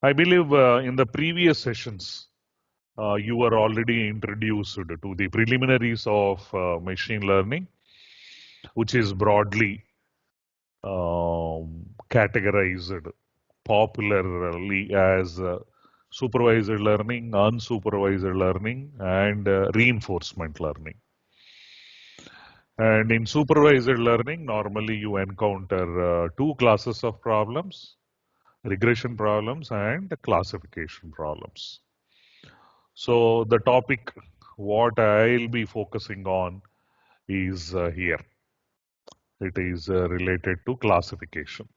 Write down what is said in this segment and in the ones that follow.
I believe in the previous sessions, you were already introduced to the preliminaries of machine learning, which is broadly categorized popularly as supervised learning, unsupervised learning, and reinforcement learning. And in supervised learning, normally you encounter two classes of problems: regression problems and classification problems. So the topic what I'll be focusing on is here. It is related to classification.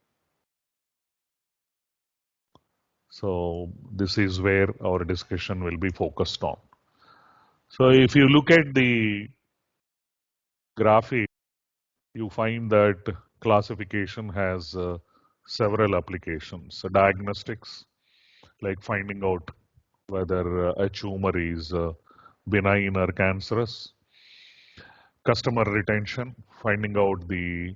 So this is where our discussion will be focused on. So if you look at the graphic, you find that classification has several applications. So diagnostics, like finding out whether a tumor is benign or cancerous. Customer retention, finding out the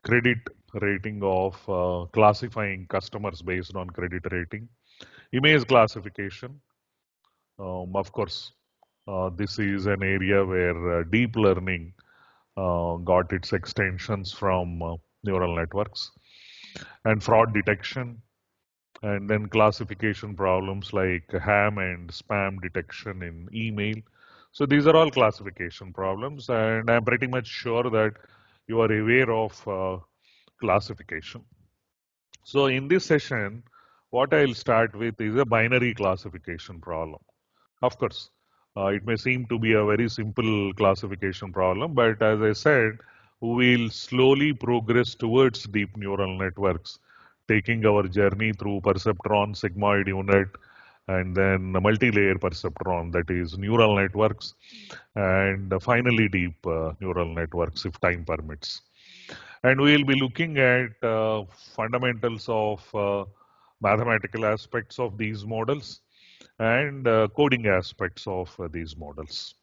credit rating of classifying customers based on credit rating. Image classification, of course, this is an area where deep learning got its extensions from neural networks. And fraud detection, and then classification problems like ham and spam detection in email. So these are all classification problems, and I'm pretty much sure that you are aware of classification. So in this session, what I'll start with is a binary classification problem. Of course, it may seem to be a very simple classification problem, but as I said, we'll slowly progress towards deep neural networks, taking our journey through perceptron, sigmoid unit, and then multi-layer perceptron, that is neural networks, and finally deep neural networks if time permits. And we'll be looking at fundamentals of mathematical aspects of these models and coding aspects of these models.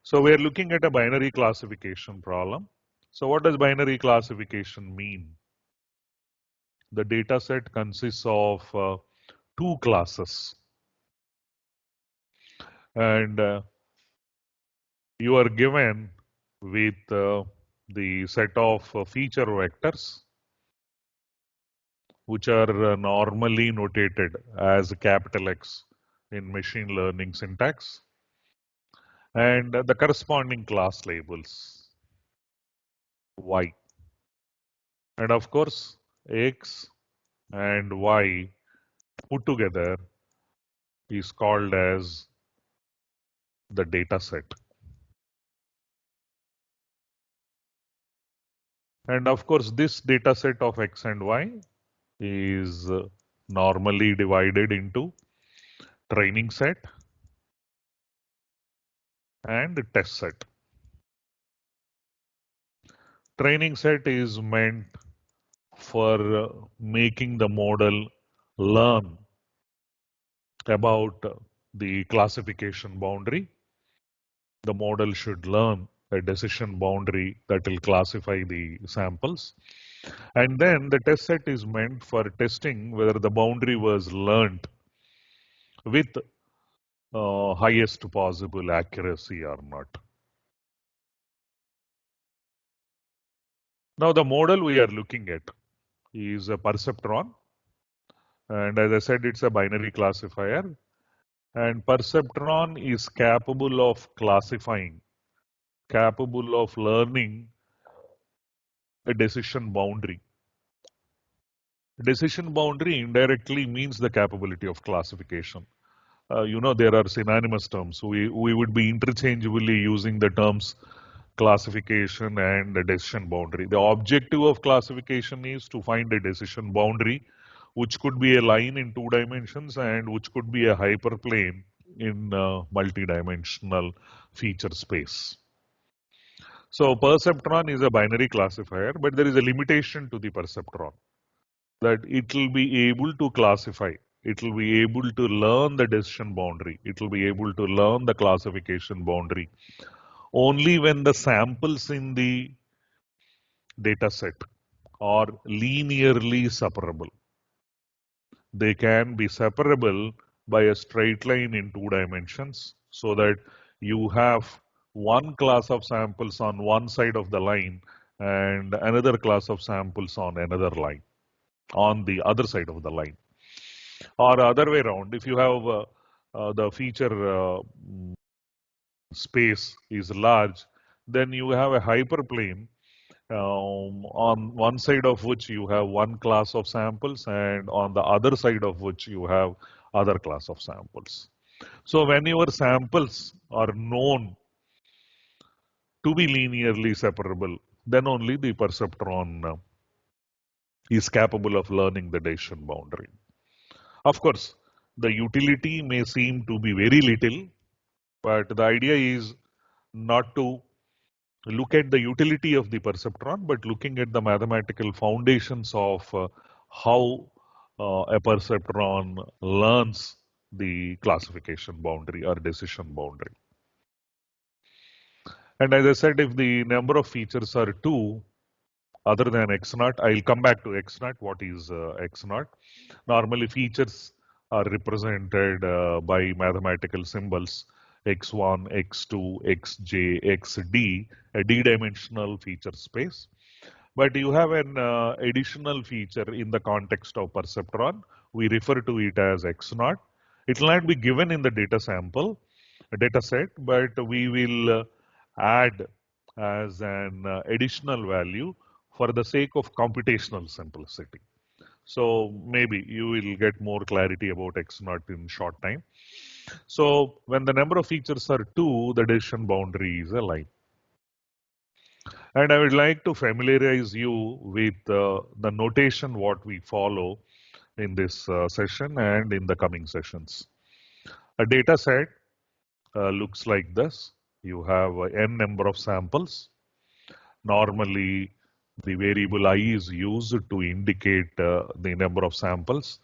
So we're looking at a binary classification problem. So what does binary classification mean? The data set consists of two classes, and you are given with the set of feature vectors, which are normally notated as capital X in machine learning syntax, and the corresponding class labels Y. And of course, X and Y put together is called as the data set. And of course, this data set of X and Y is normally divided into training set and test set. Training set is meant for making the model learn about the classification boundary. The model should learn a decision boundary that will classify the samples. And then the test set is meant for testing whether the boundary was learned with highest possible accuracy or not. Now the model we are looking at is a Perceptron, and as I said, it's a binary classifier, and Perceptron is capable of classifying, capable of learning a decision boundary. Decision boundary indirectly means the capability of classification. There are synonymous terms. We would be interchangeably using the terms classification and a decision boundary. The objective of classification is to find a decision boundary, which could be a line in 2 dimensions and which could be a hyperplane in multi-dimensional feature space. So Perceptron is a binary classifier, but there is a limitation to the Perceptron, that it will be able to classify. It will be able to learn the decision boundary. It will be able to learn the classification boundary only when the samples in the data set are linearly separable. they can be separable by a straight line in 2 dimensions, so that you have one class of samples on one side of the line and another class of samples on another line, on the other side of the line. Or other way around, if you have the feature space is large, then you have a hyperplane on one side of which you have one class of samples and on the other side of which you have other class of samples. So when your samples are known to be linearly separable, then only the perceptron is capable of learning the decision boundary. Of course, the utility may seem to be very little, but the idea is not to look at the utility of the perceptron, but looking at the mathematical foundations of how a perceptron learns the classification boundary or decision boundary. And as I said, if the number of features are 2 other than x naught, I'll come back to x naught. What is x naught? Normally features are represented by mathematical symbols x1, x2, xj, xd, a d-dimensional feature space. But you have an additional feature in the context of perceptron. We refer to it as x naught. It will not be given in the data set, but we will add as an additional value for the sake of computational simplicity. So maybe you will get more clarity about x naught in short time. So when the number of features are 2, the decision boundary is a line. And I would like to familiarize you with the notation what we follow in this session and in the coming sessions. A data set looks like this. You have n number of samples. Normally, the variable I is used to indicate the number of samples.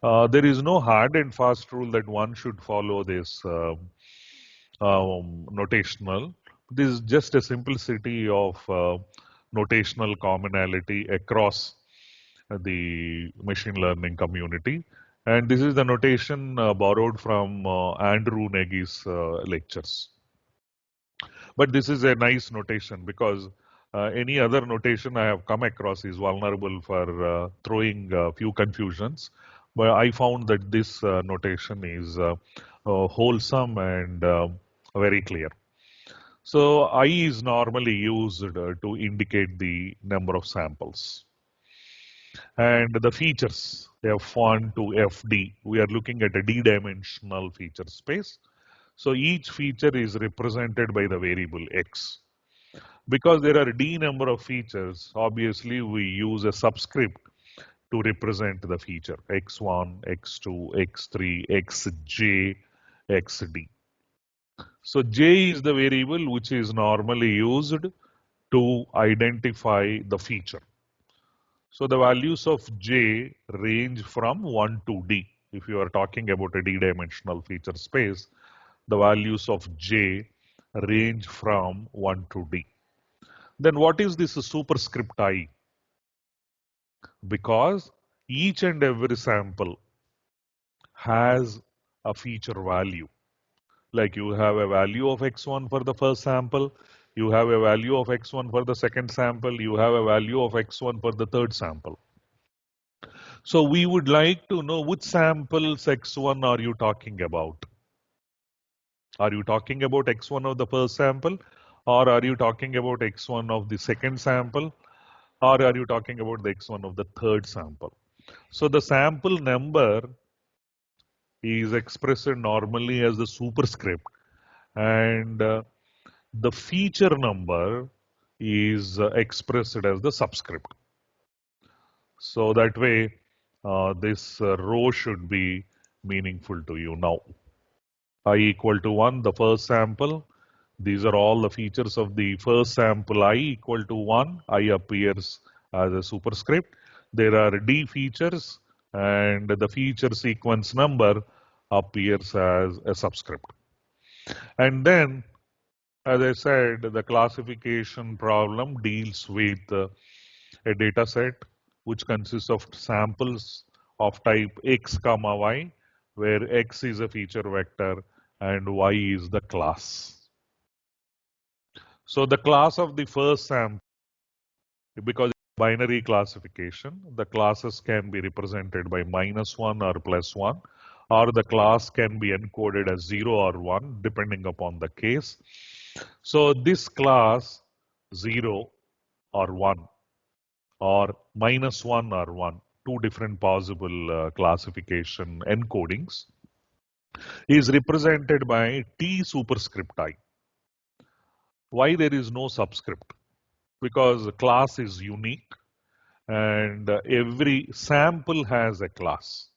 There is no hard and fast rule that one should follow this notational. This is just a simplicity of notational commonality across the machine learning community. And this is the notation borrowed from Andrew Nagy's lectures. But this is a nice notation because any other notation I have come across is vulnerable for throwing a few confusions. But I found that this notation is wholesome and very clear. So I is normally used to indicate the number of samples. And the features F1 to FD, we are looking at a d-dimensional feature space. So each feature is represented by the variable x. Because there are d number of features, obviously we use a subscript to represent the feature x1, x2, x3, xj, xd. So j is the variable which is normally used to identify the feature. So the values of j range from 1 to d. If you are talking about a d-dimensional feature space, the values of j range from 1 to d. Then what is this superscript I? Because each and every sample has a feature value. Like you have a value of x1 for the first sample, you have a value of x1 for the second sample, you have a value of x1 for the third sample. So we would like to know which samples x1 are you talking about? Are you talking about x1 of the first sample, or are you talking about x1 of the second sample, or are you talking about the x1 of the third sample? So the sample number is expressed normally as the superscript, and the feature number is expressed as the subscript. So that way, this row should be meaningful to you now. I equal to 1, the first sample. These are all the features of the first sample. I equal to 1. I appears as a superscript. There are D features, and the feature sequence number appears as a subscript. And then, as I said, the classification problem deals with a data set which consists of samples of type x comma y, where x is a feature vector and y is the class. So the class of the first sample, because it's binary classification, the classes can be represented by -1 or +1, or the class can be encoded as 0 or 1 depending upon the case. So this class 0 or 1 or -1 or 1, two different possible classification encodings, is represented by T superscript I. Why there is no subscript? Because the class is unique and every sample has a class.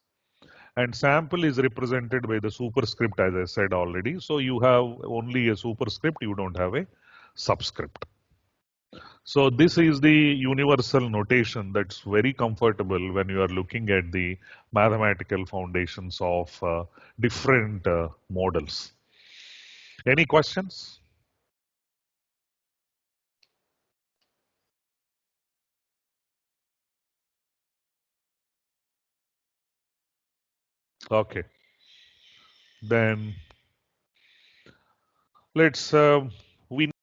And sample is represented by the superscript, as I said already. So you have only a superscript, you don't have a subscript. So this is the universal notation that's very comfortable when you are looking at the mathematical foundations of different models. Any questions? Okay. Then let's we know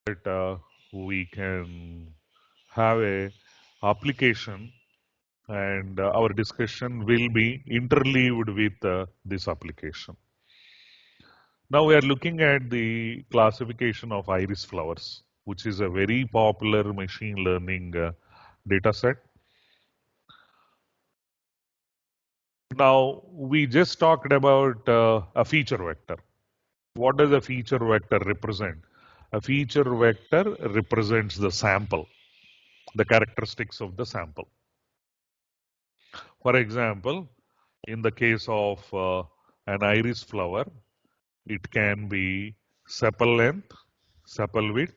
that we can have a application, and our discussion will be interleaved with this application. Now we are looking at the classification of iris flowers, which is a very popular machine learning data set. Now we just talked about a feature vector. What does a feature vector represent? A feature vector represents the sample, the characteristics of the sample. For example, in the case of an iris flower, it can be sepal length, sepal width,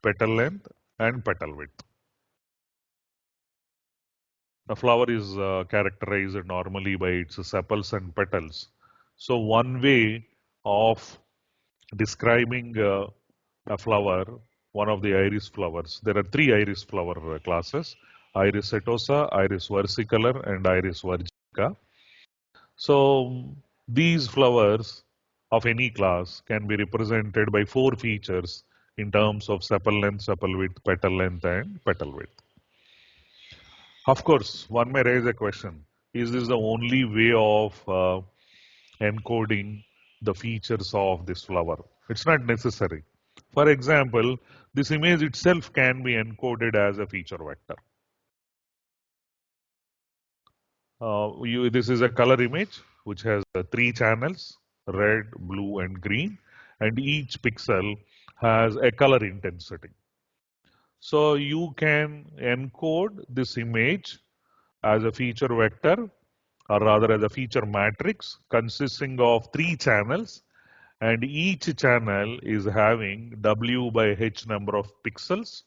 petal length, and petal width. The flower is characterized normally by its sepals and petals. So one way of describing a flower, one of the iris flowers, there are three iris flower classes: iris setosa, iris versicolor, and iris virgica. So these flowers of any class can be represented by four features in terms of sepal length, sepal width, petal length, and petal width. Of course, one may raise a question: is this the only way of encoding the features of this flower? It's not necessary. For example, this image itself can be encoded as a feature vector. This is a color image which has three channels: red, blue, and green, and each pixel has a color intensity. So you can encode this image as a feature vector, or rather as a feature matrix consisting of three channels, and each channel is having W by H number of pixels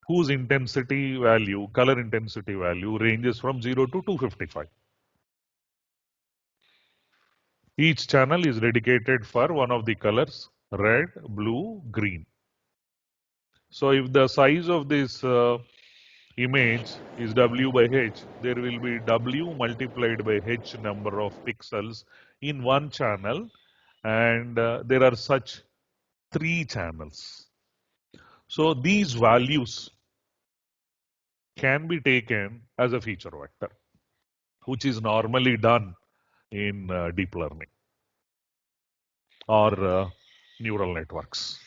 whose intensity value, color intensity value, ranges from 0 to 255. Each channel is dedicated for one of the colors: red, blue, green. So if the size of this image is W by H, there will be W multiplied by H number of pixels in one channel, and there are such three channels. So these values can be taken as a feature vector, which is normally done in deep learning or neural networks.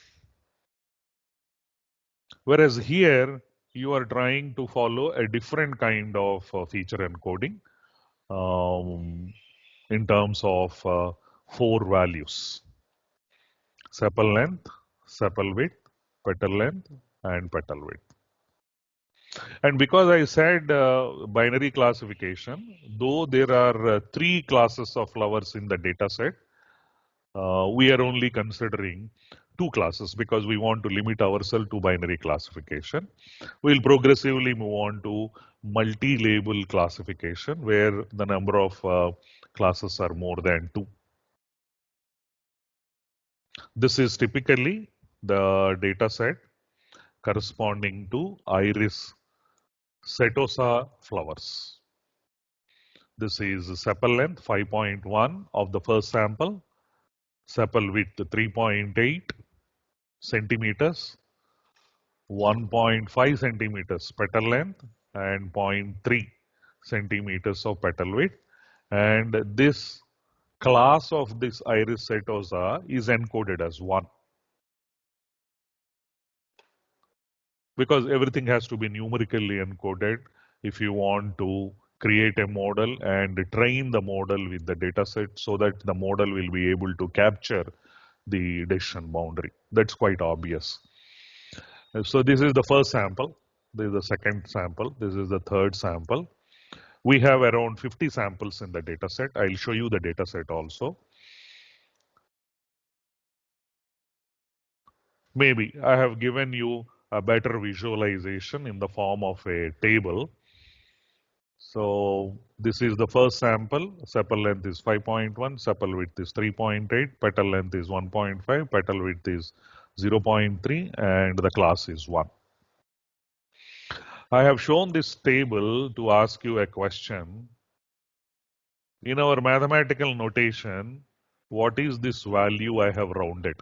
Whereas here you are trying to follow a different kind of feature encoding um, in terms of four values: sepal length, sepal width, petal length, and petal width. And because I said binary classification, though there are three classes of flowers in the data set, we are only considering two classes because we want to limit ourselves to binary classification. We'll progressively move on to multi-label classification, where the number of classes are more than two. This is typically the data set corresponding to iris setosa flowers. This is sepal length 5.1 of the first sample, sepal width 3.8 centimeters, 1.5 centimeters petal length, and 0.3 centimeters of petal width. And this class of this iris setosa is encoded as 1. Because everything has to be numerically encoded if you want to create a model and train the model with the data set so that the model will be able to capture the decision boundary. That's quite obvious. So this is the first sample. This is the second sample. This is the third sample. We have around 50 samples in the data set. I'll show you the data set also. Maybe I have given you a better visualization in the form of a table. So this is the first sample. Sepal length is 5.1, sepal width is 3.8, petal length is 1.5, petal width is 0.3, and the class is 1. I have shown this table to ask you a question. In our mathematical notation, what is this value I have rounded?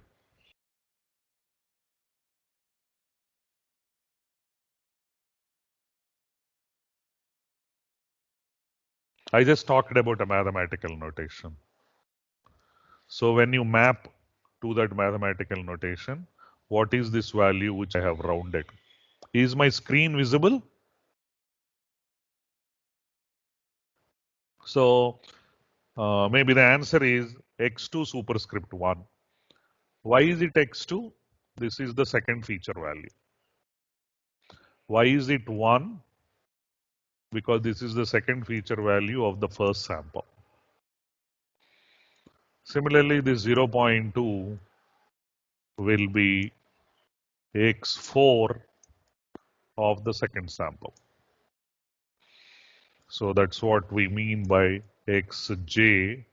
I just talked about a mathematical notation. So when you map to that mathematical notation, what is this value which I have rounded? Is my screen visible? So maybe the answer is x2 superscript 1. Why is it x2? This is the second feature value. Why is it 1? Because this is the second feature value of the first sample. Similarly, this 0.2 will be x4 of the second sample. So that's what we mean by xj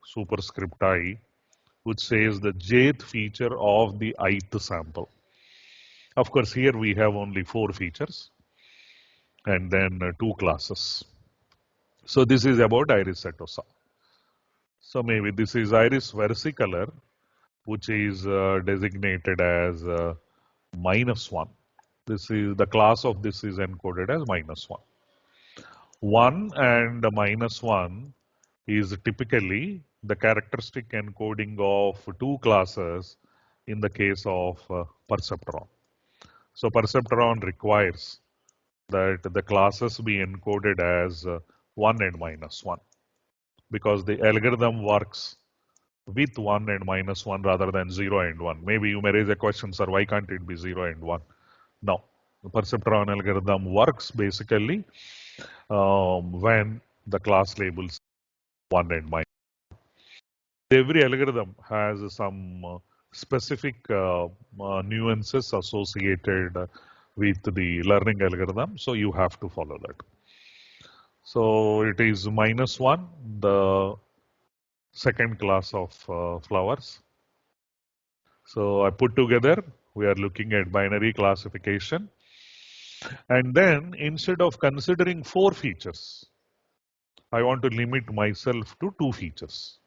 superscript I, which says the jth feature of the ith sample. Of course, here we have only 4 features and then 2 classes. So this is about iris setosa. So maybe this is iris versicolor, which is designated as -1. This is the class of this is encoded as -1. 1 and -1 is typically the characteristic encoding of 2 classes in the case of perceptron. So perceptron requires that the classes be encoded as 1 and -1 because the algorithm works with 1 and -1 rather than 0 and 1. Maybe you may raise a question, sir, why can't it be 0 and 1? No, the perceptron algorithm works basically when the class labels 1 and -1. Every algorithm has some specific nuances associated with the learning algorithm, so you have to follow that. So it is -1, the second class of flowers. So I put together, we are looking at binary classification. And then instead of considering 4 features, I want to limit myself to 2 features.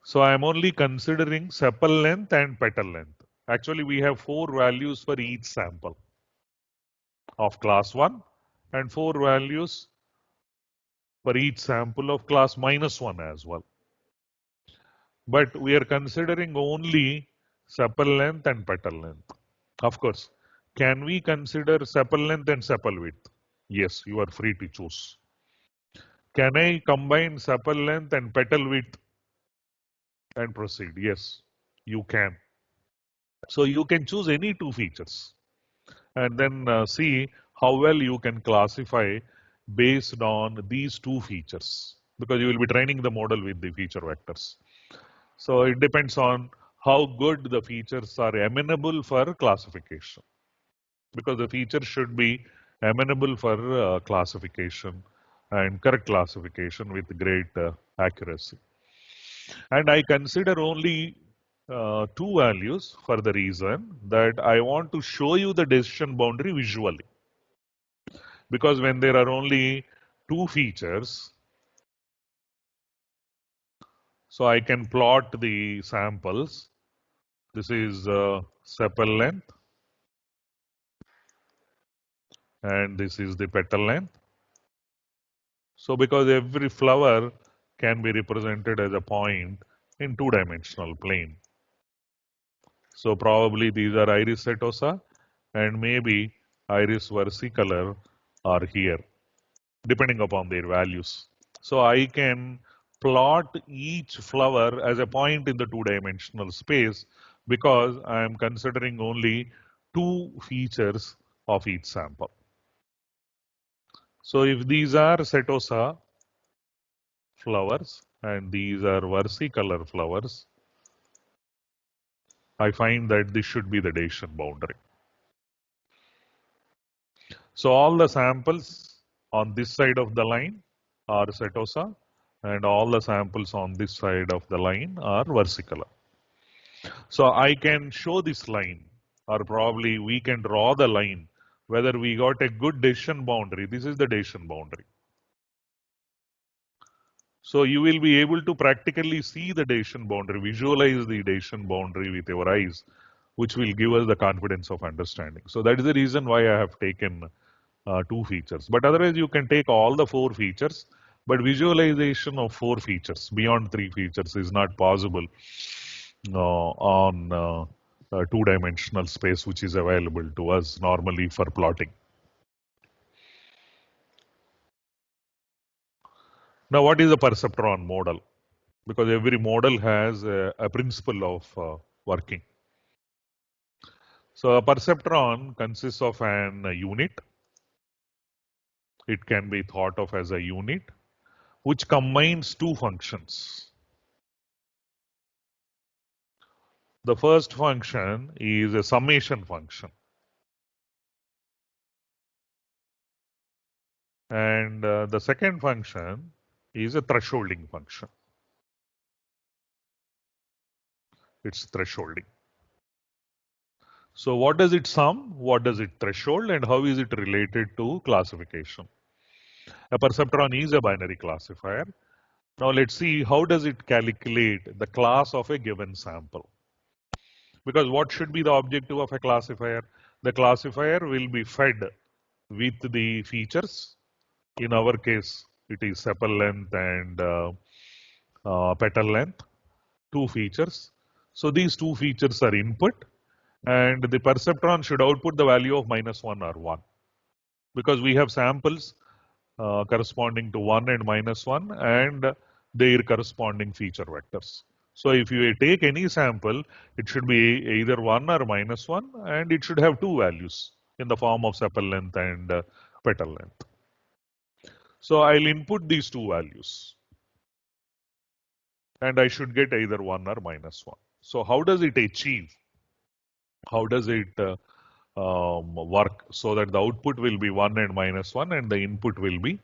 So I am only considering sepal length and petal length. Actually, we have 4 values for each sample of class 1 and 4 values for each sample of class -1 as well. But we are considering only sepal length and petal length. Of course, can we consider sepal length and sepal width? Yes, you are free to choose. Can I combine sepal length and petal width and proceed? Yes, you can. So you can choose any 2 features and then see how well you can classify based on these 2 features because you will be training the model with the feature vectors. So it depends on how good the features are amenable for classification because the feature should be amenable for classification and correct classification with great accuracy. And I consider only 2 values for the reason that I want to show you the decision boundary visually. because when there are only two features, so I can plot the samples. This is sepal length and this is the petal length. So because every flower can be represented as a point in two-dimensional plane. So probably these are iris setosa and maybe iris versicolor are here, depending upon their values. So I can plot each flower as a point in the two-dimensional space because I am considering only two features of each sample. So if these are setosa flowers and these are versicolor flowers, I find that this should be the Dacian boundary. So all the samples on this side of the line are setosa and all the samples on this side of the line are versicolor. So I can show this line, or probably we can draw the line whether we got a good Dacian boundary. This is the Dacian boundary. So you will be able to practically see the Dacian boundary, visualize the Dacian boundary with your eyes, which will give us the confidence of understanding. So that is the reason why I have taken two features. But otherwise, you can take all the four features, but visualization of four features beyond three features is not possible on a two-dimensional space, which is available to us normally for plotting. Now, what is a perceptron model? Because every model has a principle of working. So a perceptron consists of an unit. It can be thought of as a unit which combines two functions. The first function is a summation function. And the second function is a thresholding function. It's thresholding. So what does it sum? What does it threshold? And how is it related to classification? A perceptron is a binary classifier. Now let's see how does it calculate the class of a given sample. Because what should be the objective of a classifier? The classifier will be fed with the features. In our case, it is sepal length and petal length, two features. So these two features are input and the perceptron should output the value of -1 or 1. Because we have samples corresponding to 1 and -1 and their corresponding feature vectors. So if you take any sample, it should be either 1 or -1 and it should have two values in the form of sepal length and petal length. So I'll input these two values and I should get either 1 or -1. So how does it achieve? How does it work so that the output will be 1 and -1 and the input will be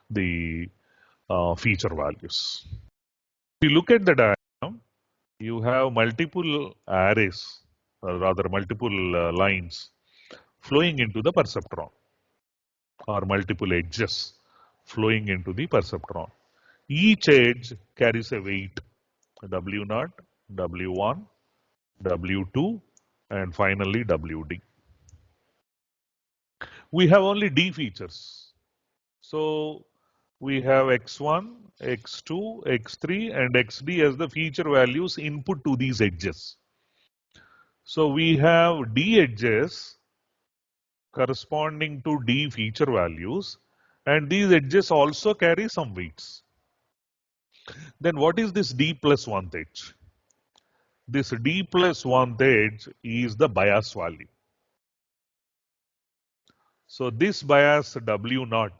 the feature values? If you look at the diagram, you have multiple arrays, or rather multiple lines flowing into the perceptron, or multiple edges flowing into the perceptron. Each edge carries a weight, W0, W1, W2, and finally WD. We have only D features. So we have X1, X2, X3, and XD as the feature values input to these edges. So we have D edges corresponding to D feature values, and these edges also carry some weights. Then what is this D plus 1th edge? This D plus 1th edge is the bias value. So this bias W0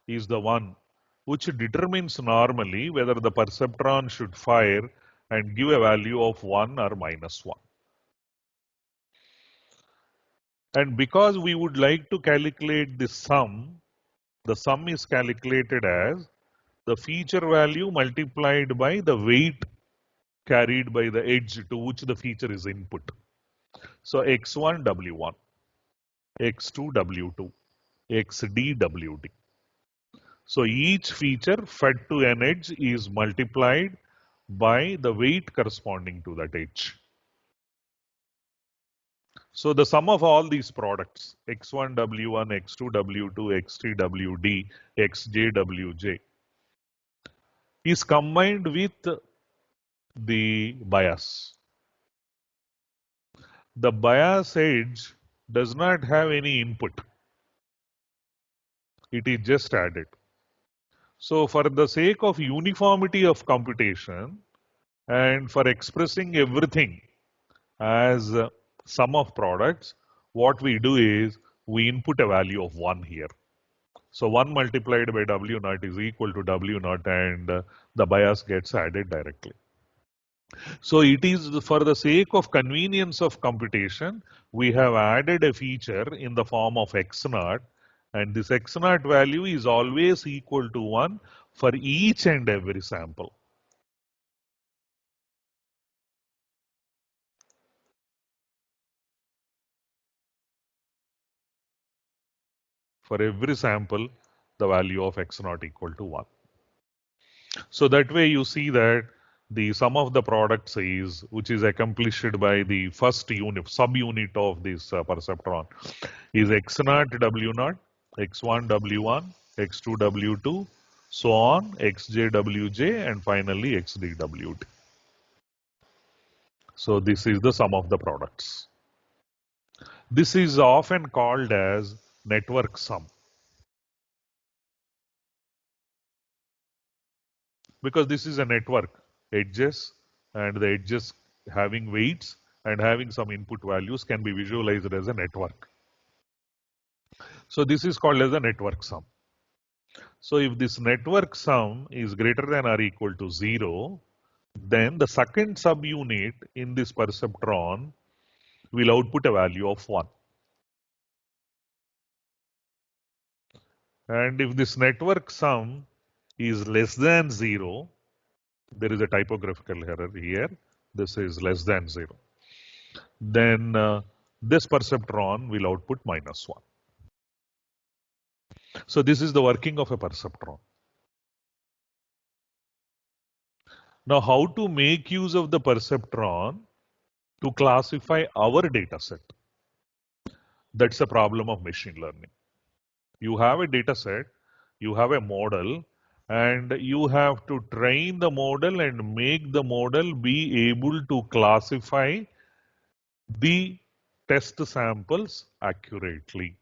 is the one which determines normally whether the perceptron should fire and give a value of 1 or -1. And because we would like to calculate the sum is calculated as the feature value multiplied by the weight carried by the edge to which the feature is input. So X1 W1, X2 W2, XDWD. So each feature fed to an edge is multiplied by the weight corresponding to that edge. So the sum of all these products, X1, W1, X2, W2, X3, WD, Xj, Wj, is combined with the bias. The bias edge does not have any input. It is just added. So for the sake of uniformity of computation and for expressing everything as sum of products, what we do is we input a value of 1 here. So 1 multiplied by W naught is equal to W naught, and the bias gets added directly. So it is for the sake of convenience of computation, we have added a feature in the form of X naught, and this X naught value is always equal to 1 for each and every sample. For every sample, the value of X naught equal to 1. So that way you see that the sum of the products is, which is accomplished by the first unit, subunit of this perceptron, is X naught W naught, X1 W1, X2 W2, so on, Xj Wj, and finally Xd Wd. So this is the sum of the products. This is often called as network sum, because this is a network, edges, and the edges having weights and having some input values can be visualized as a network. So this is called as a network sum. So if this network sum is greater than or equal to 0, then the second subunit in this perceptron will output a value of 1. And if this network sum is less than 0, there is a typographical error here. This is less than 0. Then this perceptron will output -1. So this is the working of a perceptron. Now, how to make use of the perceptron to classify our data set? That's the problem of machine learning. You have a data set, you have a model, and you have to train the model and make the model be able to classify the test samples accurately.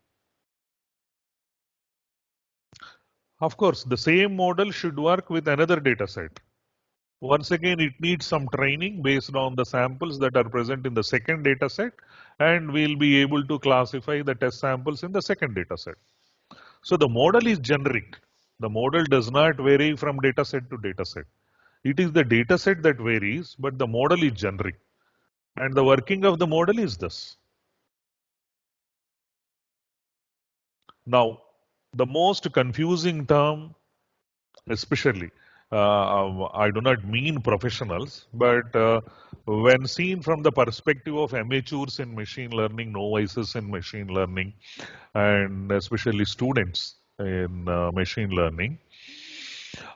Of course, the same model should work with another data set. Once again, it needs some training based on the samples that are present in the second data set, and we'll be able to classify the test samples in the second data set. So the model is generic. The model does not vary from data set to data set. It is the data set that varies, but the model is generic. And the working of the model is this. Now, the most confusing term, especially, I do not mean professionals, but when seen from the perspective of amateurs in machine learning, novices in machine learning, and especially students in machine learning,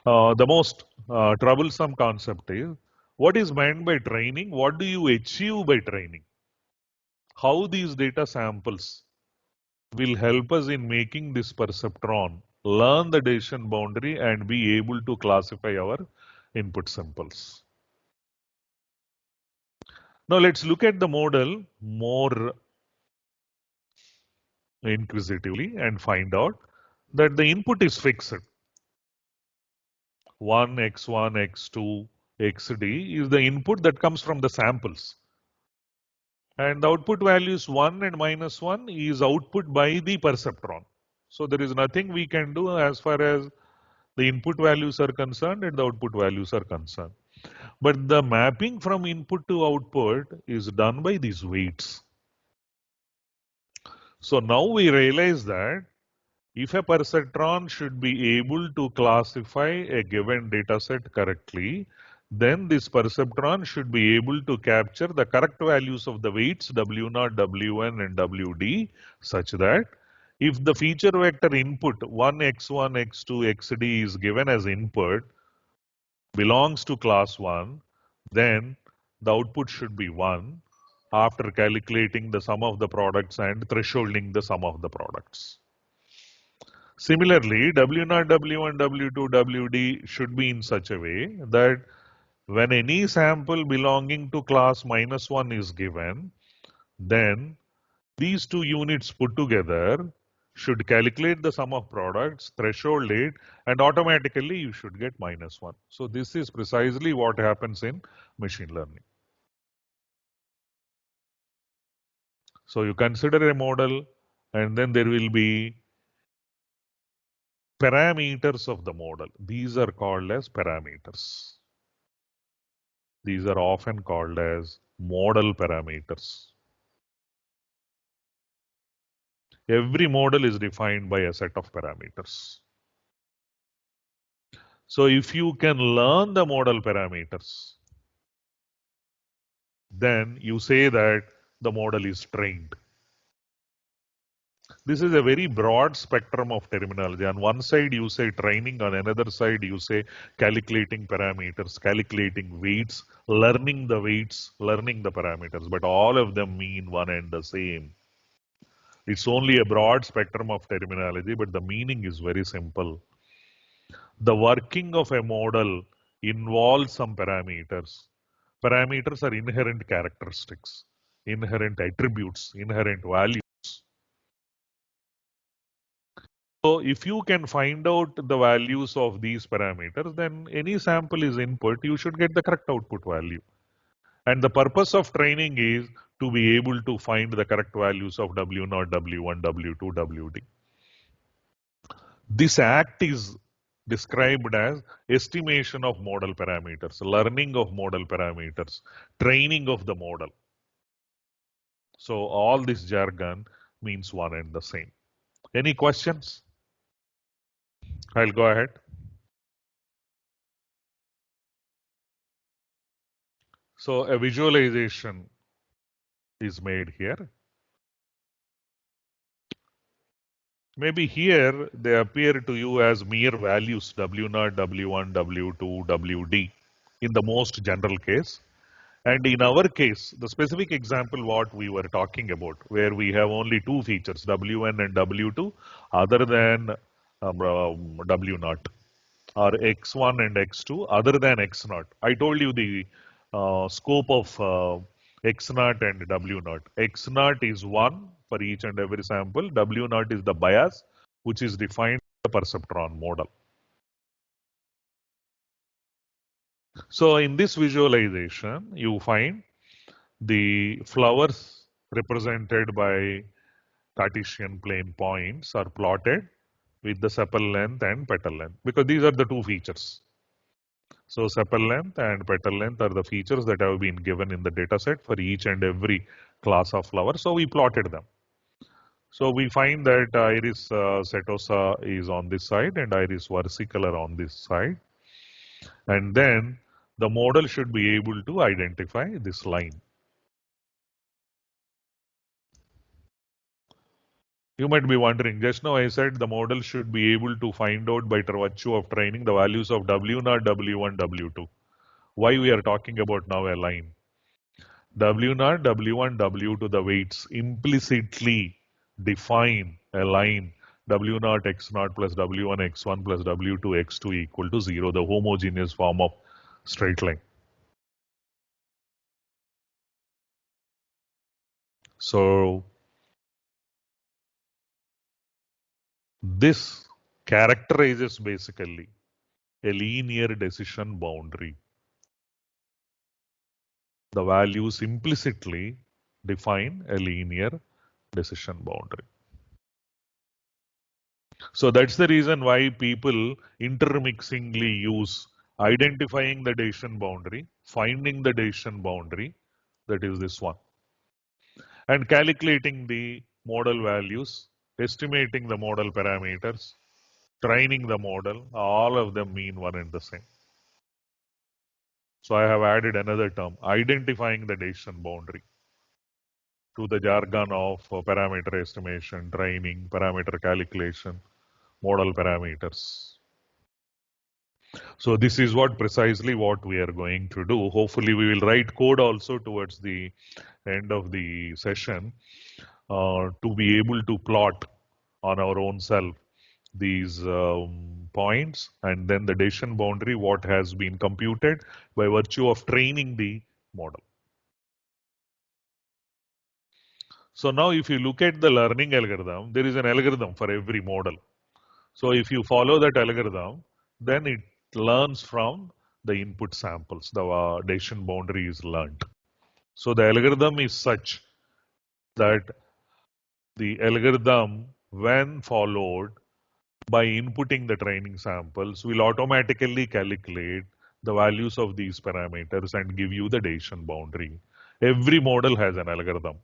the most troublesome concept is what is meant by training? What do you achieve by training? How these data samples will help us in making this perceptron learn the decision boundary and be able to classify our input samples. Now let's look at the model more inquisitively and find out that the input is fixed. 1, x1, x2, xd is the input that comes from the samples. And the output values 1 and -1 is output by the perceptron. So there is nothing we can do as far as the input values are concerned and the output values are concerned. But the mapping from input to output is done by these weights. So now we realize that if a perceptron should be able to classify a given data set correctly, then this perceptron should be able to capture the correct values of the weights W0, W1 and WD such that If the feature vector input 1x1, x2, xd is given as input, belongs to class 1, then the output should be 1 after calculating the sum of the products and thresholding the sum of the products. Similarly, W0, W1, W2, WD should be in such a way that when any sample belonging to class -1 is given, then these two units put together should calculate the sum of products, threshold it, and automatically you should get -1. So this is precisely what happens in machine learning. So you consider a model, and then there will be parameters of the model. These are called as parameters. These are often called as model parameters. Every model is defined by a set of parameters. So if you can learn the model parameters, then you say that the model is trained. This is a very broad spectrum of terminology. On one side, you say training. On another side, you say calculating parameters, calculating weights, learning the weights, learning the parameters. But all of them mean one and the same. It's only a broad spectrum of terminology, but the meaning is very simple. The working of a model involves some parameters. Parameters are inherent characteristics, inherent attributes, inherent values. So if you can find out the values of these parameters, then any sample is input, you should get the correct output value. And the purpose of training is to be able to find the correct values of W0, W1, W2, WD. This act is described as estimation of model parameters, learning of model parameters, training of the model. So all this jargon means one and the same. Any questions? I'll go ahead. So a visualization is made here. Maybe here they appear to you as mere values W0, W1, W2, WD in the most general case. And in our case, the specific example what we were talking about, where we have only two features, W1 and W2, other than W0, or X1 and X2, other than X0. I told you the scope of X0 and W0. X0 is 1 for each and every sample. W0 is the bias, which is defined in the perceptron model. So in this visualization, you find the flowers represented by Cartesian plane points are plotted with the sepal length and petal length, because these are the two features. So sepal length and petal length are the features that have been given in the data set for each and every class of flower. So we plotted them. So we find that iris setosa is on this side and iris versicolor on this side. And then the model should be able to identify this line. You might be wondering, just now I said the model should be able to find out by virtue of training the values of W0, W1, W2. Why we are talking about now a line? W0, W1, W2, the weights implicitly define a line W0 X0 plus W1 X1 plus W2 X2 equal to 0, the homogeneous form of straight line. So this characterizes basically a linear decision boundary. The values implicitly define a linear decision boundary. So that's the reason why people intermixingly use identifying the decision boundary, finding the decision boundary, that is this one, and calculating the model values, estimating the model parameters, training the model, all of them mean one and the same. So I have added another term, identifying the decision boundary. to the jargon of parameter estimation, training, parameter calculation, model parameters. So this is precisely what we are going to do. Hopefully we will write code also towards the end of the session to be able to plot on our own self these points and then the decision boundary what has been computed by virtue of training the model. So now if you look at the learning algorithm, there is an algorithm for every model. So if you follow that algorithm, then it learns from the input samples. The decision boundary is learned. So the algorithm is such that the algorithm, when followed by inputting the training samples, will automatically calculate the values of these parameters and give you the decision boundary. Every model has an algorithm.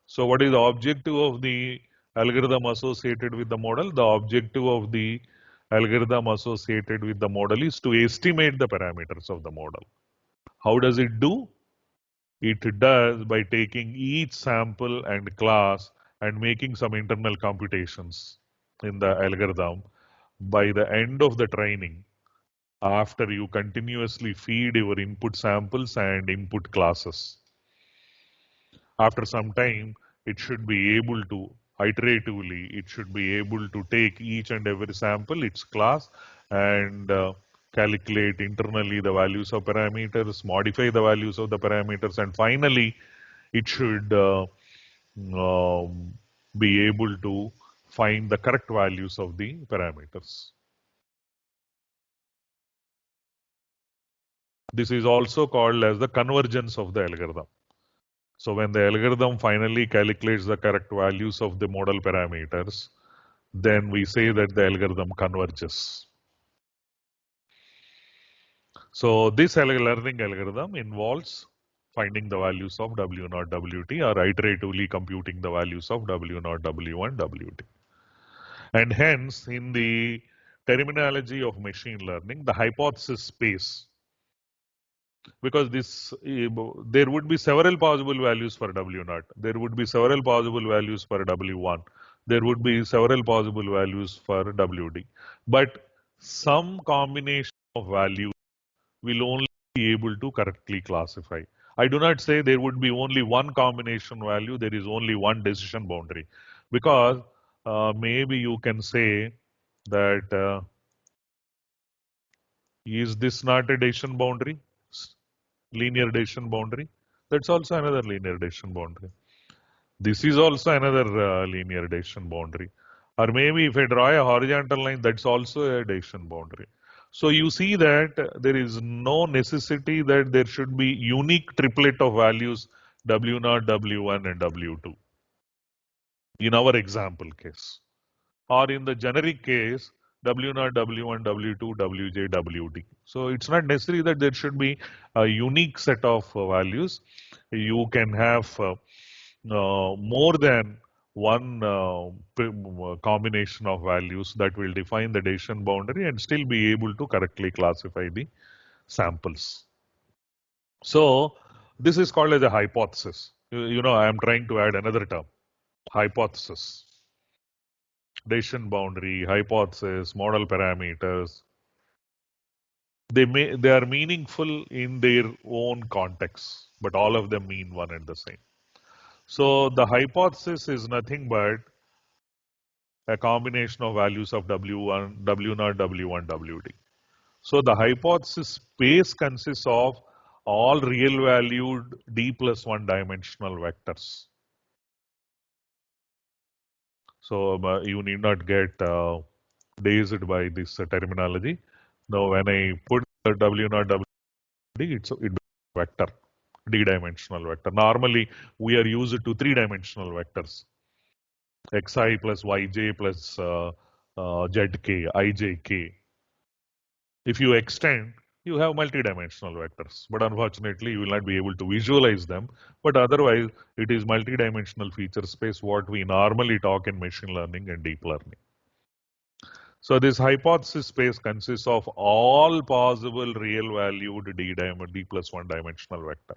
So what is the objective of the algorithm associated with the model? The objective of the algorithm associated with the model is to estimate the parameters of the model. How does it do? It does by taking each sample and class and making some internal computations in the algorithm. By the end of the training, after you continuously feed your input samples and input classes, after some time, it should be able to iteratively, it should be able to take each and every sample, its class, and calculate internally the values of parameters, modify the values of the parameters, and finally, it should be able to find the correct values of the parameters. This is also called as the convergence of the algorithm. So when the algorithm finally calculates the correct values of the model parameters, then we say that the algorithm converges. So this learning algorithm involves finding the values of W0, WT or iteratively computing the values of W0, W1, WT. And hence, in the terminology of machine learning, the hypothesis space, because there would be several possible values for W0, there would be several possible values for W1, there would be several possible values for WD, but some combination of values will only be able to correctly classify. I do not say there would be only one combination value, there is only one decision boundary, because maybe you can say that is this not a decision boundary? Linear decision boundary. That's also another linear decision boundary. This is also another linear decision boundary. Or maybe if I draw a horizontal line, that's also a decision boundary. So you see that there is no necessity that there should be unique triplet of values W0, W1 and W2 in our example case. Or in the generic case, W0, W1, W2, Wj, Wd. So it's not necessary that there should be a unique set of values. You can have more than one combination of values that will define the decision boundary and still be able to correctly classify the samples. So this is called as a hypothesis. You know, I am trying to add another term, hypothesis. Decision boundary, hypothesis, model parameters. They are meaningful in their own context, but all of them mean one and the same. So the hypothesis is nothing but a combination of values of W1, W0, W1, WD. So the hypothesis space consists of all real valued D plus one dimensional vectors. So you need not get dazed by this terminology. Now when I put the W0, WD, it's a vector, D-dimensional vector. Normally we are used to three-dimensional vectors. Xi plus Yj plus Zk, Ijk. If you extend, you have multi-dimensional vectors, but unfortunately you will not be able to visualize them. But otherwise, it is multi-dimensional feature space, what we normally talk in machine learning and deep learning. So this hypothesis space consists of all possible real valued D plus one dimensional vector.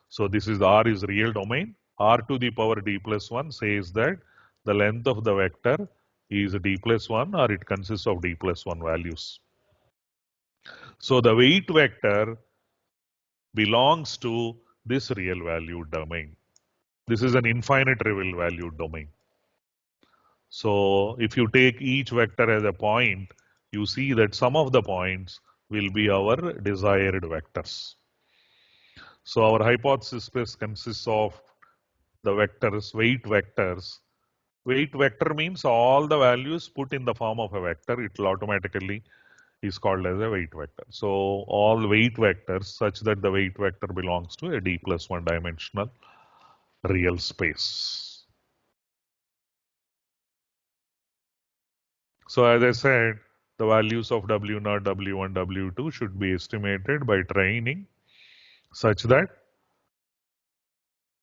So this is R is real domain, r to the power d plus 1 says that the length of the vector is d plus 1 or it consists of d plus 1 values. So the weight vector belongs to this real valued domain. This is an infinite real valued domain. So if you take each vector as a point, you see that some of the points will be our desired vectors. So our hypothesis space consists of the vectors, weight vectors. Weight vector means all the values put in the form of a vector, it will automatically is called as a weight vector. So all weight vectors such that the weight vector belongs to a d plus 1 dimensional real space. So as I said, the values of W0, W1, W2 should be estimated by training such that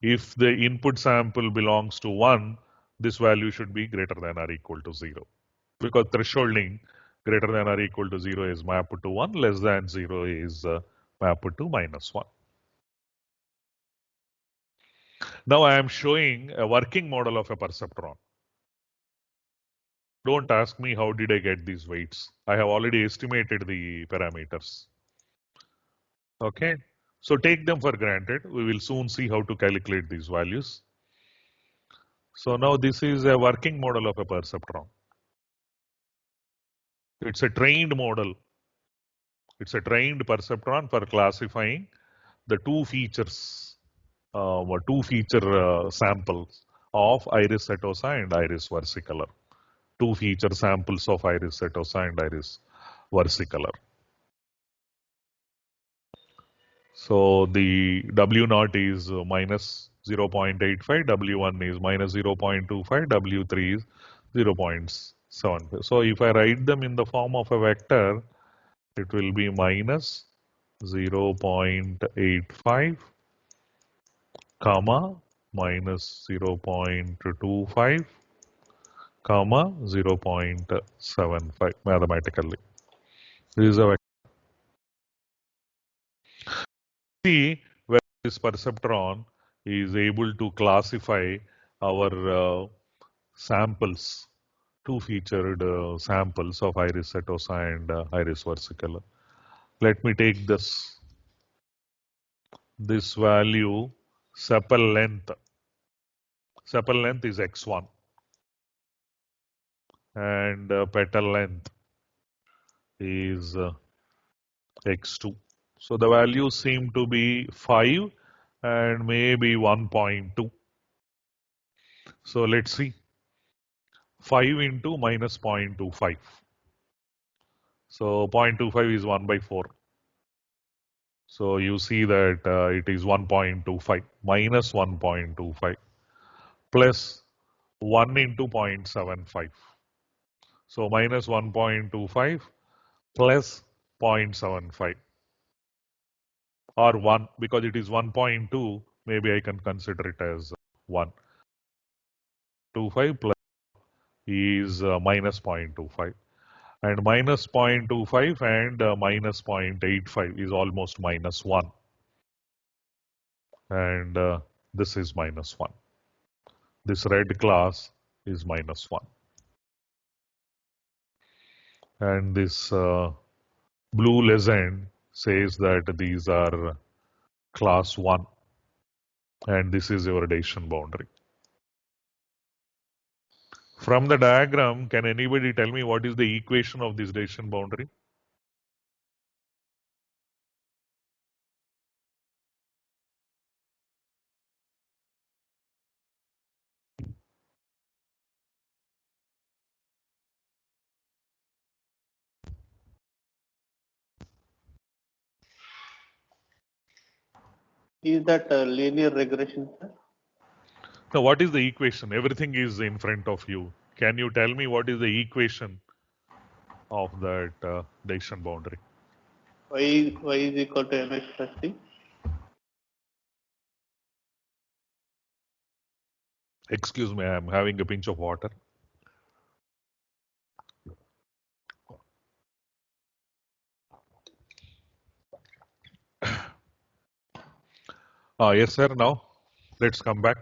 if the input sample belongs to 1, this value should be greater than or equal to 0. Because thresholding greater than or equal to 0 is mapped to 1, less than 0 is mapped to minus 1. Now I am showing a working model of a perceptron. Don't ask me how did I get these weights. I have already estimated the parameters. Okay. So take them for granted. We will soon see how to calculate these values. So now this is a working model of a perceptron. It's a trained model. It's a trained perceptron for classifying the two features, samples of iris setosa and iris versicolor. Two feature samples of iris setosa and iris versicolor. So the W0 is minus 0.85, W1 is minus 0.25, W3 is 0.75. So if I write them in the form of a vector, it will be minus 0.85, comma, minus 0.25, comma, 0.75 mathematically. This is a vector. See whether this perceptron is able to classify our samples, two-featured samples of iris setosa and iris versicolor. Let me take this value, sepal length. Sepal length is x1 and petal length is x2. So the values seem to be 5 and maybe 1.2. So let's see. 5 into minus 0.25. So 0.25 is 1 by 4. So you see that it is 1.25 minus 1.25 plus 1 into 0.75. So minus 1.25 plus 0.75 or 1 because it is 1.2. Maybe I can consider it as 1. 25 plus is minus 0.25. And minus 0.25 and minus 0.85 is almost minus 1. And this is minus 1. This red class is minus 1. And this blue legend says that these are class 1. And this is your Dacian boundary. From the diagram, can anybody tell me what is the equation of this Dacian boundary? Is that a linear regression, sir? Now, what is the equation? Everything is in front of you. Can you tell me what is the equation of that Dacian boundary? Y is equal to mx plus c. Excuse me, I am having a pinch of water. Yes, sir. Now, let's come back.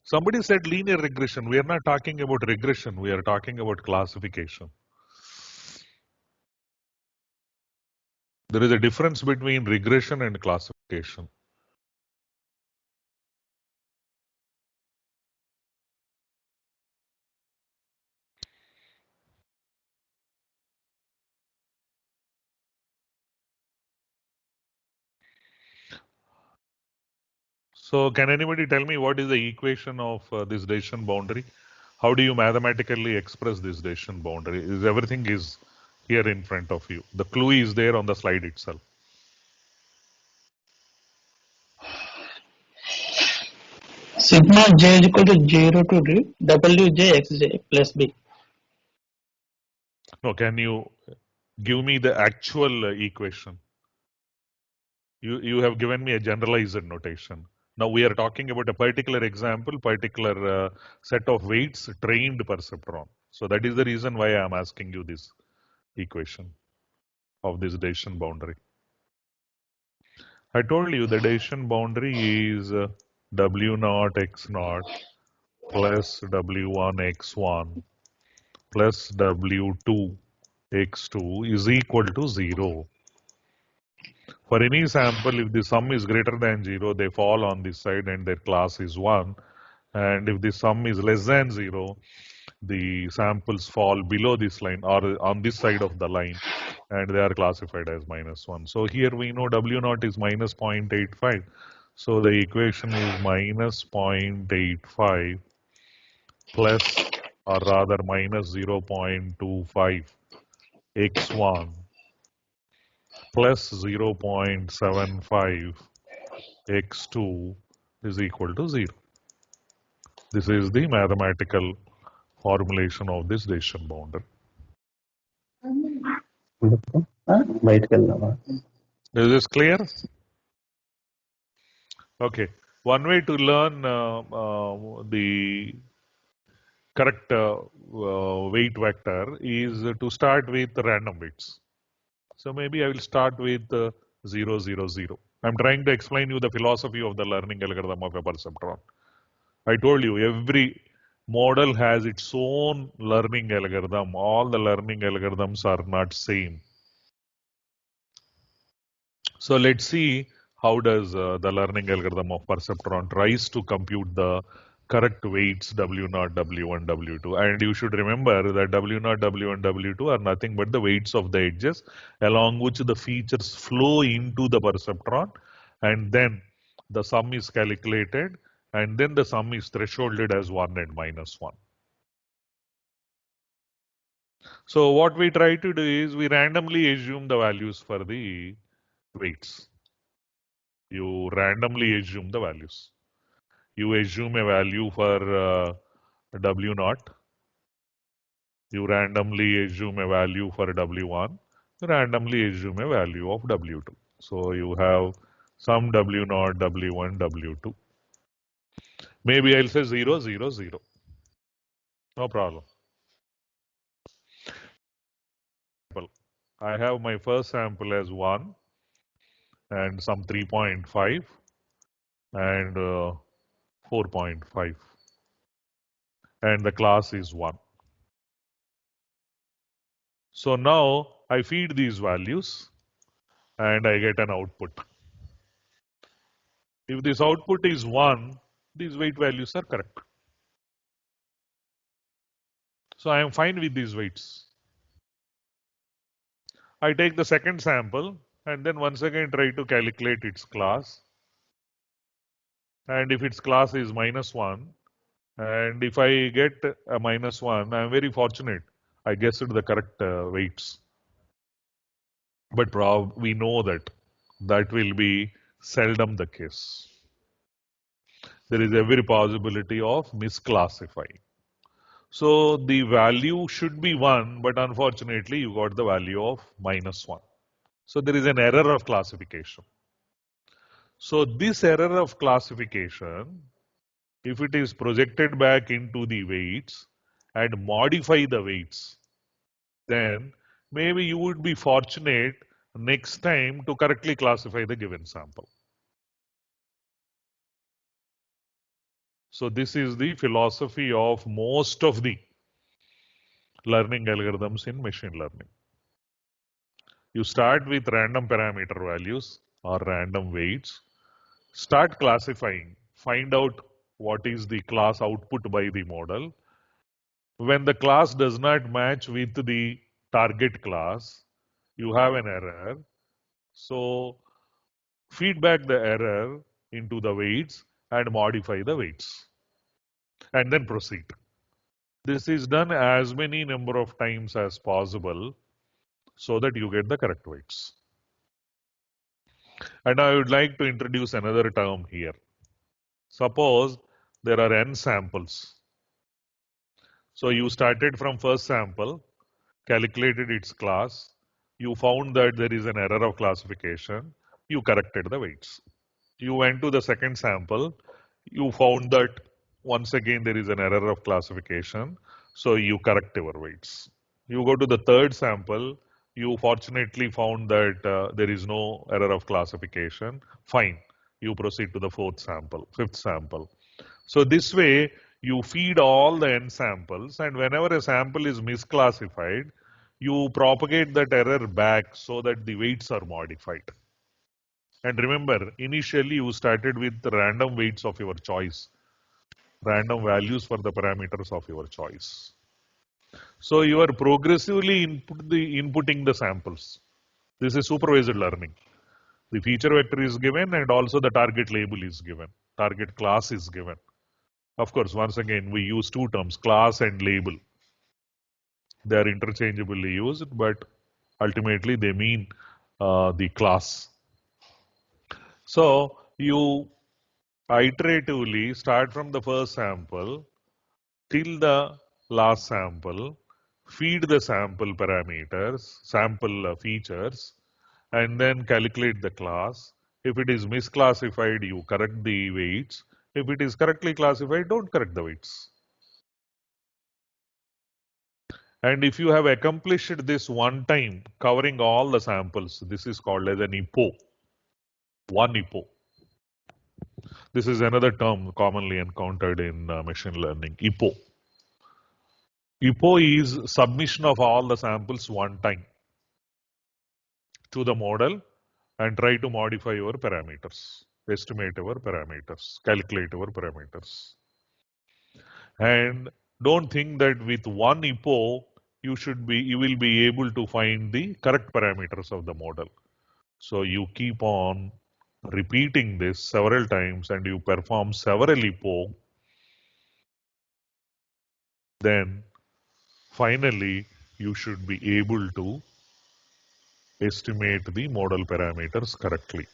Somebody said linear regression. We are not talking about regression. We are talking about classification. There is a difference between regression and classification. So can anybody tell me what is the equation of this decision boundary? How do you mathematically express this decision boundary? Is everything is here in front of you. The clue is there on the slide itself. Sigma j is equal to 0 to d wj xj plus b. No, can you give me the actual equation? You have given me a generalized notation. Now we are talking about a particular example, particular set of weights trained perceptron. So that is the reason why I am asking you this equation of this decision boundary. I told you the decision boundary is W0 X0 plus W1 X1 plus W2 X2 is equal to 0. For any sample, if the sum is greater than 0, they fall on this side and their class is 1. And if the sum is less than 0, the samples fall below this line or on this side of the line and they are classified as -1. So here we know W0 is minus 0.85. So the equation is minus 0.85 plus or rather minus 0.25 x1 plus 0.75 x2 is equal to 0. This is the mathematical formulation of this decision boundary. Is this clear? Okay. One way to learn the correct weight vector is to start with random weights. So maybe I will start with 0, 0, 0. I'm trying to explain you the philosophy of the learning algorithm of a perceptron. I told you every model has its own learning algorithm. All the learning algorithms are not same. So let's see how does the learning algorithm of perceptron tries to compute the correct weights W0, W1, W2. And you should remember that W0, W1, W2 are nothing but the weights of the edges along which the features flow into the perceptron, and then the sum is calculated, and then the sum is thresholded as 1 and -1. So what we try to do is we randomly assume the values for the weights. You randomly assume the values. You assume a value for W0. You randomly assume a value for W1. You randomly assume a value of W2. So you have some W0, W1, W2. Maybe I'll say 0, 0, 0. No problem. I have my first sample as 1 and some 3.5 and 4.5. And the class is 1. So now I feed these values and I get an output. If this output is 1, these weight values are correct. So I am fine with these weights. I take the second sample and then once again try to calculate its class. And if its class is -1, and if I get a -1, I am very fortunate. I guessed the correct weights. But we know that that will be seldom the case. There is every possibility of misclassifying. So the value should be 1, but unfortunately you got the value of -1. So there is an error of classification. So this error of classification, if it is projected back into the weights and modify the weights, then maybe you would be fortunate next time to correctly classify the given sample. So this is the philosophy of most of the learning algorithms in machine learning. You start with random parameter values or random weights, start classifying, find out what is the class output by the model. When the class does not match with the target class, you have an error. So feedback the error into the weights and modify the weights and then proceed. This is done as many number of times as possible so that you get the correct weights. And I would like to introduce another term here. Suppose there are n samples. So you started from first sample, calculated its class, you found that there is an error of classification, you corrected the weights. You went to the second sample, you found that once again there is an error of classification, so you correct your weights. You go to the third sample, you fortunately found that there is no error of classification, fine. You proceed to the fourth sample, fifth sample. So this way you feed all the n samples, and whenever a sample is misclassified, you propagate that error back so that the weights are modified. And remember, initially you started with the random weights of your choice, random values for the parameters of your choice. So you are progressively inputting the samples. This is supervised learning. The feature vector is given and also the target label is given. Target class is given. Of course, once again, we use two terms, class and label. They are interchangeably used, but ultimately they mean the class. So you iteratively start from the first sample till the last sample, feed the sample parameters, sample features, and then calculate the class. If it is misclassified, you correct the weights. If it is correctly classified, don't correct the weights. And if you have accomplished this one time, covering all the samples, this is called as an IPO. One IPO. This is another term commonly encountered in machine learning, IPO. IPO is submission of all the samples one time to the model and try to modify your parameters, estimate your parameters, calculate your parameters. And don't think that with one IPO, you will be able to find the correct parameters of the model. So you keep on repeating this several times and you perform several IPO, then finally you should be able to estimate the model parameters correctly.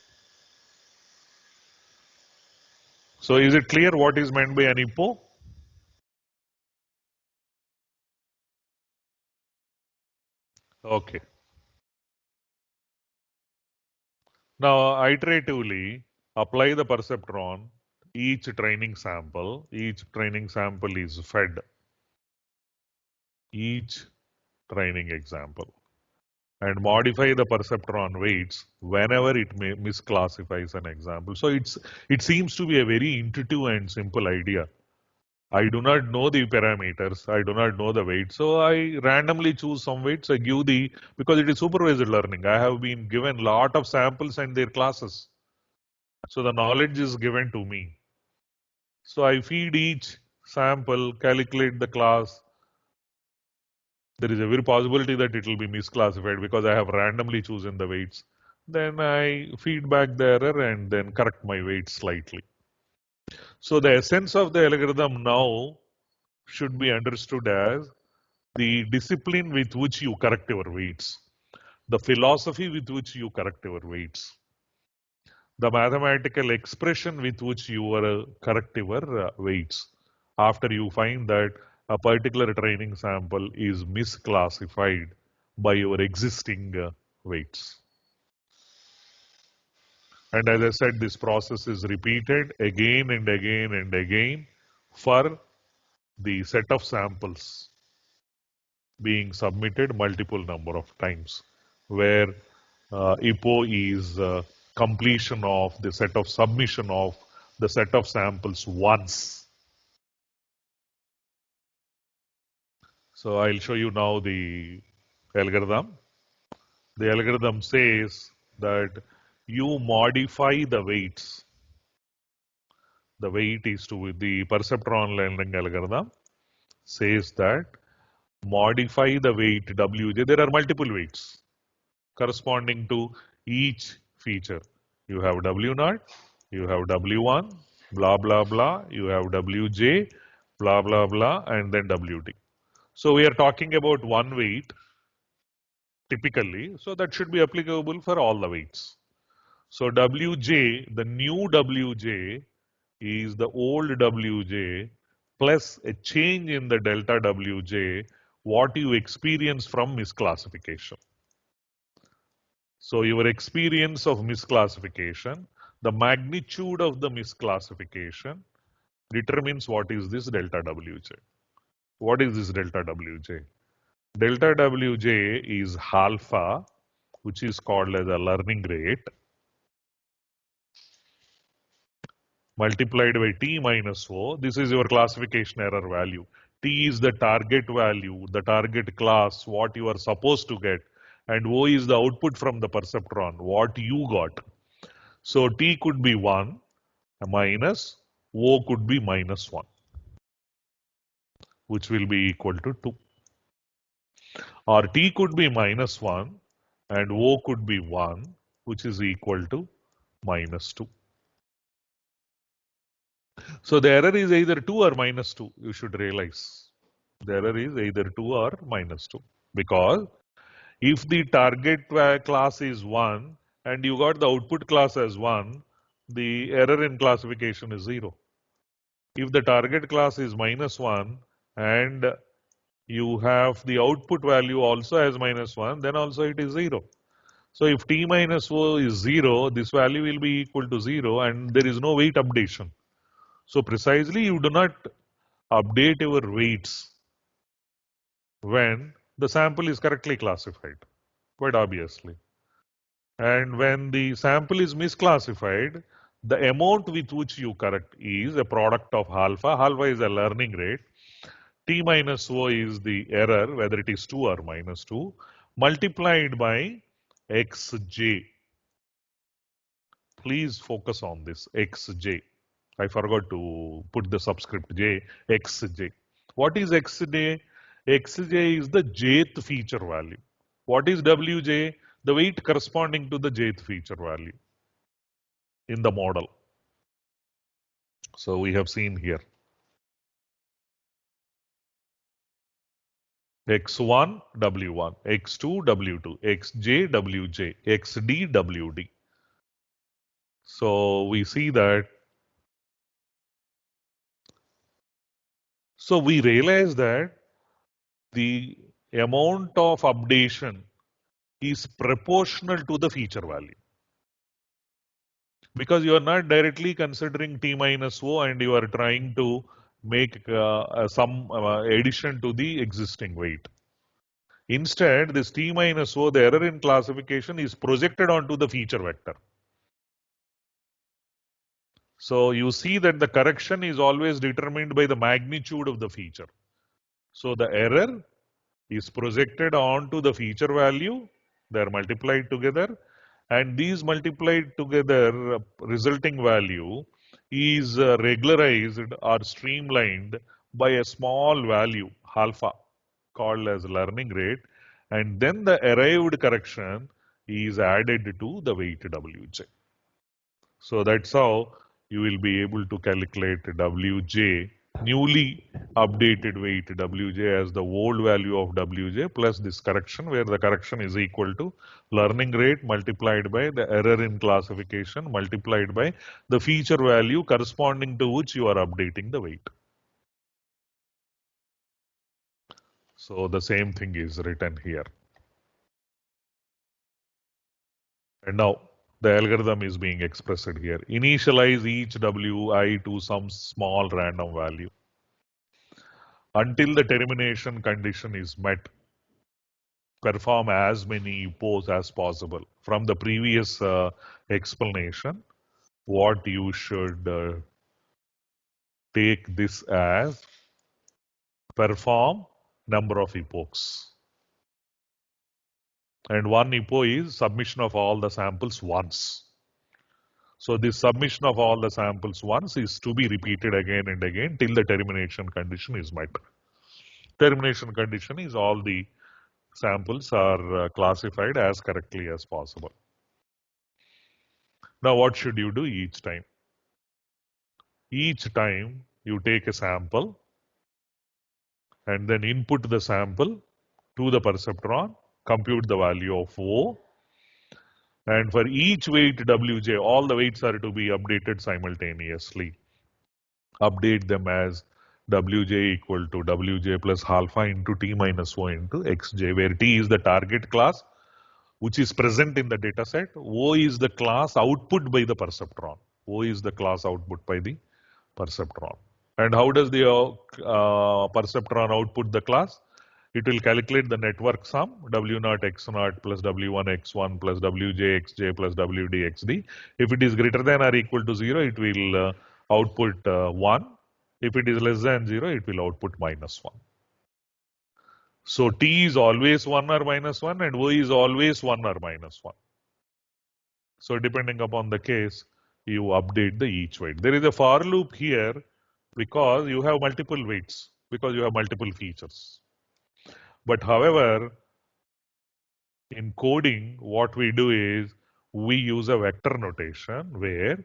So is it clear what is meant by an IPO? Okay. Now iteratively apply the perceptron. Each training sample is fed each training example and modify the perceptron weights whenever it misclassifies an example. So it seems to be a very intuitive and simple idea. I do not know the parameters, I do not know the weight, so I randomly choose some weights. I give because it is supervised learning. I have been given lot of samples and their classes, so the knowledge is given to me. So I feed each sample, calculate the class. There is a very possibility that it will be misclassified because I have randomly chosen the weights. Then I feed back the error and then correct my weights slightly. So the essence of the algorithm now should be understood as the discipline with which you correct your weights, the philosophy with which you correct your weights, the mathematical expression with which you correct your weights after you find that a particular training sample is misclassified by your existing weights. And as I said, this process is repeated again and again and again for the set of samples being submitted multiple number of times, where IPO is completion of the set of submission of the set of samples once. So I'll show you now the algorithm. The algorithm says that you modify the weights. The weight is to the perceptron learning algorithm says that modify the weight Wj. There are multiple weights corresponding to each feature. You have W0, you have W1, blah, blah, blah, you have Wj, blah, blah, blah, and then Wd. So we are talking about one weight typically, so that should be applicable for all the weights. So Wj, the new Wj is the old Wj plus a change in the delta Wj, what you experience from misclassification. So your experience of misclassification, the magnitude of the misclassification determines what is this delta Wj. What is this delta Wj? Delta Wj is alpha, which is called as a learning rate, multiplied by t minus o. This is your classification error value. T is the target value, the target class, what you are supposed to get, and O is the output from the perceptron, what you got. So T could be 1 minus, O could be minus 1, which will be equal to 2. Or T could be minus 1 and O could be 1, which is equal to minus 2. So the error is either 2 or minus 2, you should realize. The error is either 2 or minus 2. Because if the target class is 1 and you got the output class as 1, the error in classification is 0. If the target class is minus 1 and you have the output value also as minus 1, then also it is 0. So if t minus o is 0, this value will be equal to 0 and there is no weight updation. So precisely you do not update your weights when the sample is correctly classified, quite obviously. And when the sample is misclassified, the amount with which you correct is a product of alpha. Alpha is a learning rate. T minus O is the error, whether it is 2 or minus 2, multiplied by xj. Please focus on this, xj. I forgot to put the subscript j, xj. What is xj? Xj is the jth feature value. What is wj? The weight corresponding to the jth feature value in the model. So we have seen here. X1, W1, X2, W2, Xj, Wj, Xd, Wd. So we see that. So we realize that the amount of updation is proportional to the feature value. Because you are not directly considering T minus O and you are trying to make some addition to the existing weight. Instead, this T minus O, the error in classification is projected onto the feature vector. So you see that the correction is always determined by the magnitude of the feature. So the error is projected onto the feature value, they are multiplied together, and these multiplied together resulting value is regularized or streamlined by a small value, alpha, called as learning rate, and then the arrived correction is added to the weight Wj. So that's how you will be able to calculate Wj, newly updated weight Wj as the old value of Wj plus this correction, where the correction is equal to learning rate multiplied by the error in classification multiplied by the feature value corresponding to which you are updating the weight. So the same thing is written here. And now the algorithm is being expressed here. Initialize each Wi to some small random value until the termination condition is met. Perform as many pose as possible. From the previous explanation, what you should take this as perform number of epochs. And one epoch is submission of all the samples once. So this submission of all the samples once is to be repeated again and again till the termination condition is met. Termination condition is all the samples are classified as correctly as possible. Now what should you do each time? Each time you take a sample and then input the sample to the perceptron, compute the value of O, and for each weight Wj, all the weights are to be updated simultaneously. Update them as Wj equal to Wj plus alpha into T minus O into Xj, where T is the target class which is present in the data set. O is the class output by the perceptron. O is the class output by the perceptron. And how does the perceptron output the class? It will calculate the network sum W0 X0 plus W1 X1 plus Wj Xj plus Wd Xd. If it is greater than or equal to 0, it will output 1. If it is less than 0, it will output minus 1. So T is always 1 or minus 1 and O is always 1 or minus 1. So depending upon the case, you update the each weight. There is a for loop here because you have multiple weights, because you have multiple features. But however, in coding, what we do is we use a vector notation where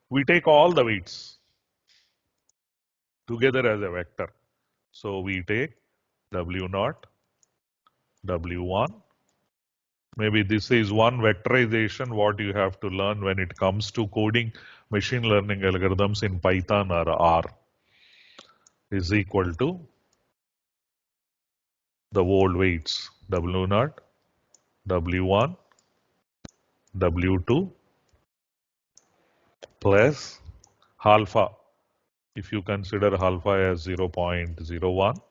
we take all the weights together as a vector. So we take W0, W1. Maybe this is one vectorization what you have to learn when it comes to coding machine learning algorithms in Python or R is equal to the old weights W0, W1, W2 plus alpha. If you consider alpha as 0.01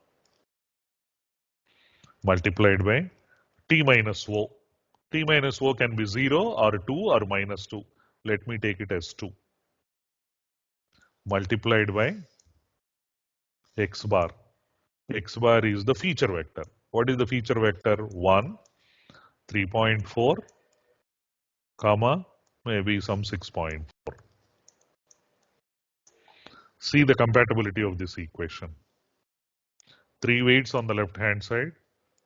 multiplied by T minus O. T minus O can be 0 or 2 or minus 2. Let me take it as 2. Multiplied by X bar. X bar is the feature vector. What is the feature vector? 1, 3.4, comma, maybe some 6.4. See the compatibility of this equation. 3 weights on the left hand side,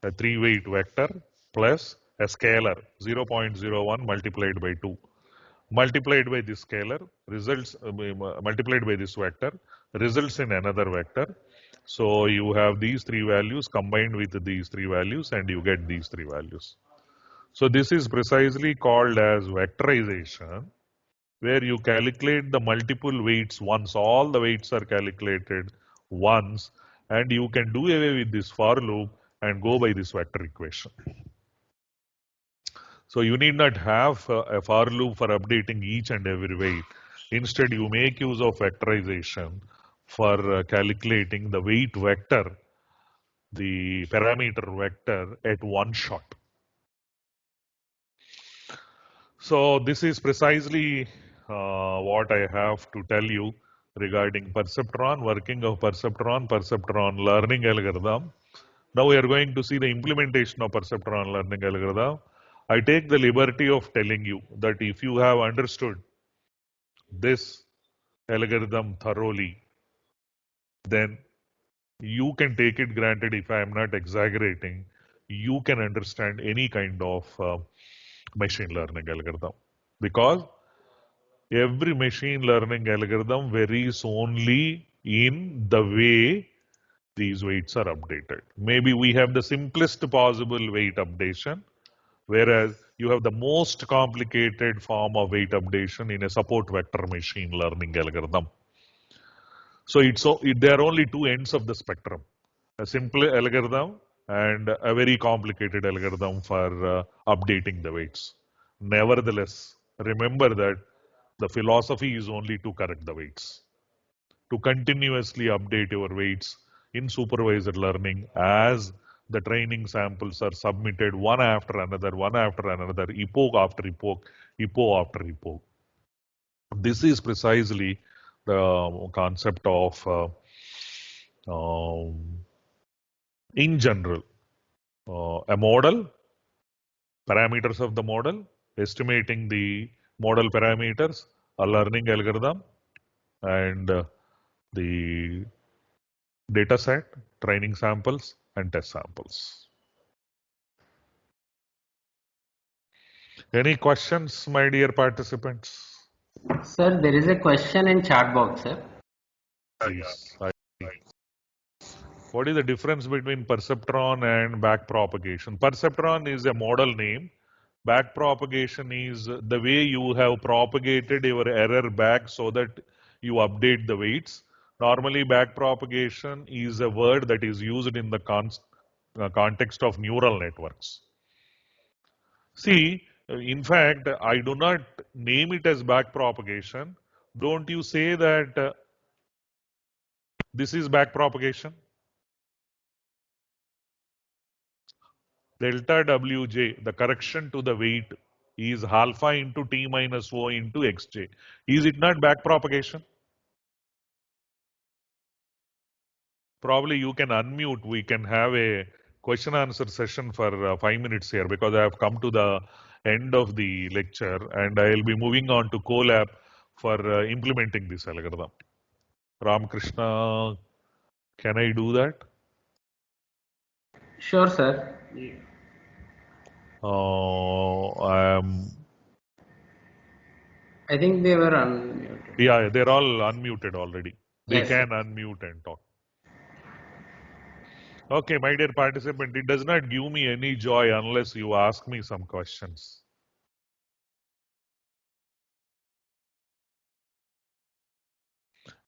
a 3 weight vector plus a scalar 0.01 multiplied by 2. Multiplied by this scalar results, multiplied by this vector results in another vector. So you have these 3 values combined with these 3 values and you get these 3 values. So this is precisely called as vectorization, where you calculate the multiple weights once. All the weights are calculated once and you can do away with this for loop and go by this vector equation. So you need not have a for loop for updating each and every weight. Instead, you make use of vectorization for calculating the weight vector, the parameter vector at one shot. So this is precisely what I have to tell you regarding perceptron, working of perceptron, perceptron learning algorithm. Now we are going to see the implementation of perceptron learning algorithm. I take the liberty of telling you that if you have understood this algorithm thoroughly, then you can take it granted, if I am not exaggerating, you can understand any kind of machine learning algorithm. Because every machine learning algorithm varies only in the way these weights are updated. Maybe we have the simplest possible weight updation, whereas you have the most complicated form of weight updation in a support vector machine learning algorithm. So there are only two ends of the spectrum, a simple algorithm and a very complicated algorithm for updating the weights. Nevertheless, remember that the philosophy is only to correct the weights, to continuously update your weights in supervised learning as the training samples are submitted one after another, epoch after epoch, epoch after epoch. This is precisely the concept of in general. A model, parameters of the model, estimating the model parameters, a learning algorithm, and the data set, training samples, and test samples. Any questions, my dear participants? Sir, there is a question in chat box, sir. Please. What is the difference between perceptron and backpropagation? Perceptron is a model name. Backpropagation is the way you have propagated your error back so that you update the weights. Normally, backpropagation is a word that is used in the context of neural networks. See, in fact, I do not name it as backpropagation. Don't you say that this is backpropagation? Delta Wj, the correction to the weight, is alpha into t minus o into xj. Is it not backpropagation? Probably you can unmute. We can have a question answer session for 5 minutes here because I have come to the end of the lecture and I will be moving on to Colab for implementing this algorithm. Ram Krishna, can I do that? Sure, sir. I think they were unmuted. Yeah, they're all unmuted already. They Yes, can sir. unmute and talk. Okay, my dear participant, it does not give me any joy unless you ask me some questions.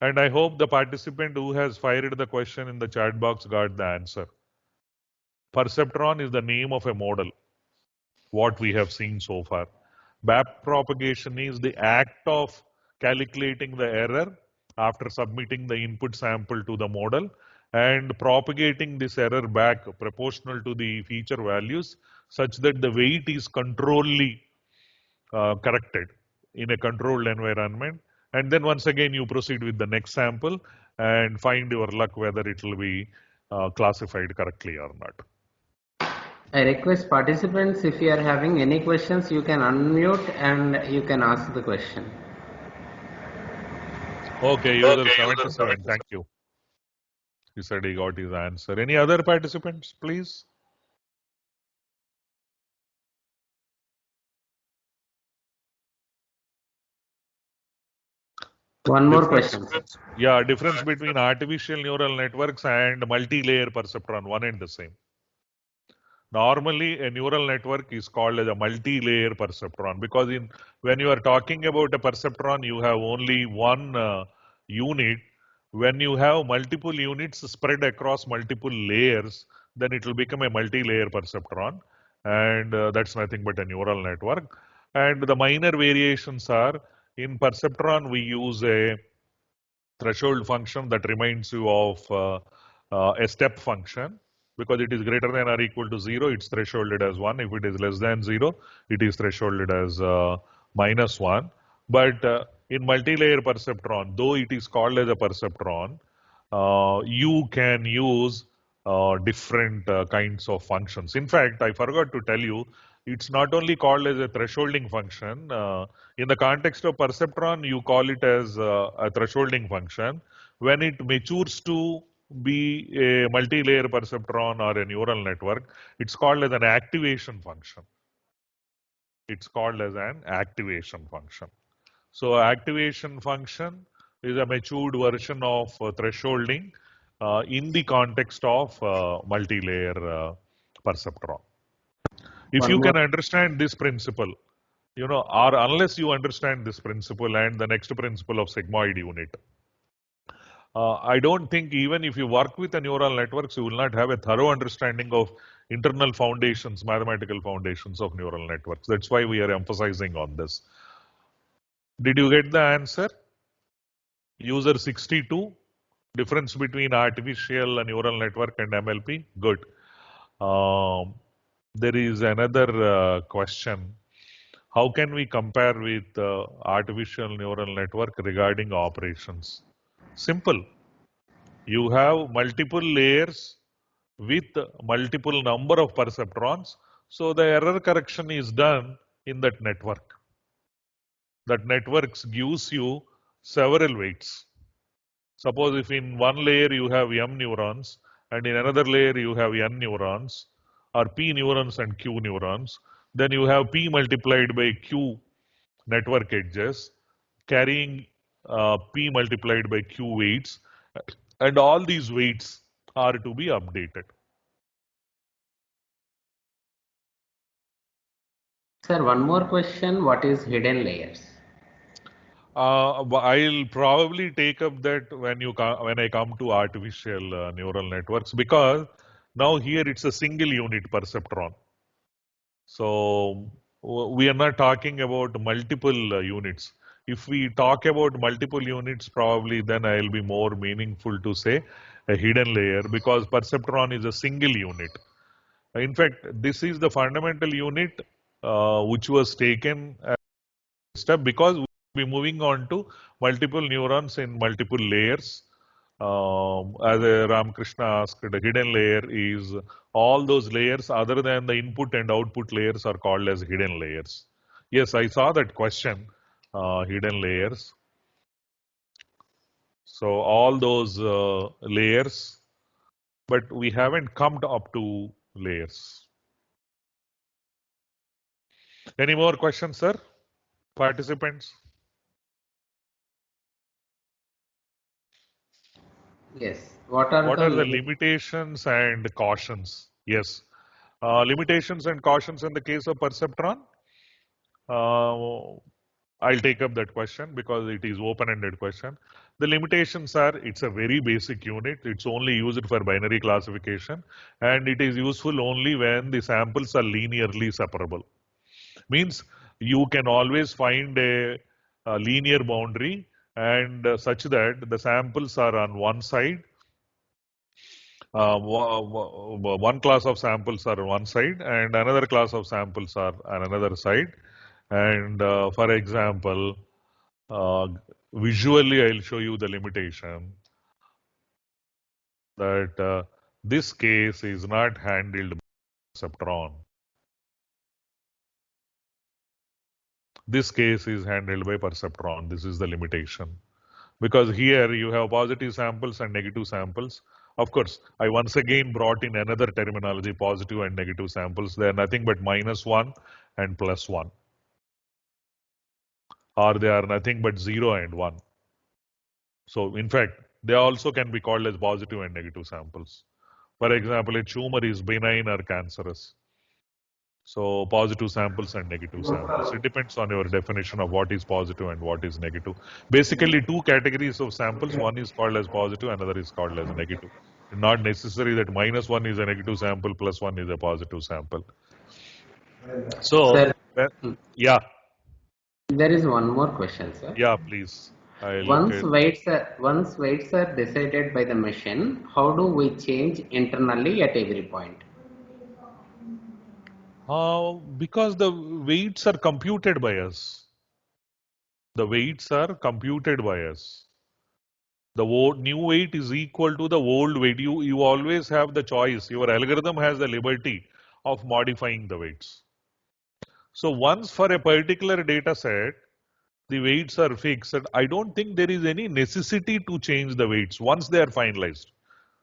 And I hope the participant who has fired the question in the chat box got the answer. Perceptron is the name of a model, what we have seen so far. Backpropagation is the act of calculating the error after submitting the input sample to the model and propagating this error back proportional to the feature values such that the weight is controllably corrected in a controlled environment. And then once again you proceed with the next sample and find your luck whether it will be classified correctly or not. I request participants, if you are having any questions, you can unmute and you can ask the question. Okay, user 77, thank you. He said he got his answer. Any other participants, please? One more question, sir. Yeah, difference between artificial neural networks and multi-layer perceptron, one and the same. Normally, a neural network is called as a multi-layer perceptron because when you are talking about a perceptron, you have only one unit. When you have multiple units spread across multiple layers, then it will become a multi-layer perceptron, and that's nothing but a neural network. And the minor variations are in perceptron we use a threshold function that reminds you of a step function. Because it is greater than or equal to 0, it's thresholded as 1. If it is less than 0, it is thresholded as minus 1. But in multi-layer perceptron, though it is called as a perceptron, you can use different kinds of functions. In fact, I forgot to tell you, it's not only called as a thresholding function. In the context of perceptron, you call it as a thresholding function. When it matures to be a multi-layer perceptron or a neural network, it's called as an activation function. It's called as an activation function. So activation function is a matured version of thresholding in the context of multi-layer perceptron. If you can understand this principle, or unless you understand this principle and the next principle of sigmoid unit, I don't think even if you work with the neural networks, you will not have a thorough understanding of internal foundations, mathematical foundations of neural networks. That's why we are emphasizing on this. Did you get the answer? User 62, difference between artificial neural network and MLP? Good. There is another question. How can we compare with artificial neural network regarding operations? Simple. You have multiple layers with multiple number of perceptrons. So the error correction is done in that network. That network gives you several weights. Suppose if in one layer you have m neurons and in another layer you have n neurons or p neurons and q neurons, then you have p multiplied by q network edges carrying p multiplied by q weights, and all these weights are to be updated. Sir, one more question. What is hidden layers? I'll probably take up that when I come to artificial neural networks, because now here it's a single unit perceptron. So we are not talking about multiple units. If we talk about multiple units, probably then I'll be more meaningful to say a hidden layer, because perceptron is a single unit. In fact, this is the fundamental unit which was taken as a step, because we'll be moving on to multiple neurons in multiple layers. As Ramakrishna asked, the hidden layer is all those layers other than the input and output layers are called as hidden layers. Yes, I saw that question, hidden layers. So all those layers, but we haven't come up to layers. Any more questions, sir? Participants? Yes. What are the limitations and cautions? Yes. Limitations and cautions in the case of perceptron? I'll take up that question because it is open-ended question. The limitations are, it's a very basic unit. It's only used for binary classification, and it is useful only when the samples are linearly separable. Means you can always find a linear boundary, and such that the samples are on one side. One class of samples are on one side and another class of samples are on another side. And for example, visually I'll show you the limitation that this case is not handled by perceptron. This case is handled by perceptron. This is the limitation. Because here you have positive samples and negative samples. Of course, I once again brought in another terminology, positive and negative samples. They are nothing but -1 and +1. Or they are nothing but 0 and 1. So in fact, they also can be called as positive and negative samples. For example, a tumor is benign or cancerous. So positive samples and negative samples. It depends on your definition of what is positive and what is negative. Basically, two categories of samples. One is called as positive, another is called as negative. Not necessary that -1 is a negative sample, +1 is a positive sample. So, Sir, yeah, there is one more question, sir. yeah, please. I look at. Once weights are decided by the machine, how do we change internally at every point? Because the weights are computed by us. The weights are computed by us. The new weight is equal to the old weight. You always have the choice. Your algorithm has the liberty of modifying the weights. So once for a particular data set, the weights are fixed, I don't think there is any necessity to change the weights once they are finalized.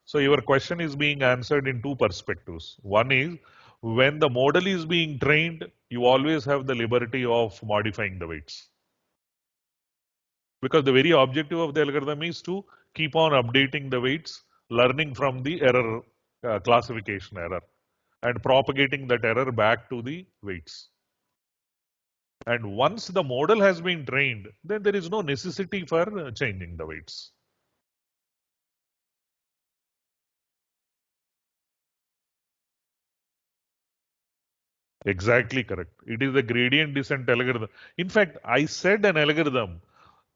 So your question is being answered in two perspectives. One is, when the model is being trained, you always have the liberty of modifying the weights. Because the very objective of the algorithm is to keep on updating the weights, learning from the error, classification error, and propagating that error back to the weights. And once the model has been trained, then there is no necessity for changing the weights. Exactly correct. It is a gradient descent algorithm. In fact, I said an algorithm.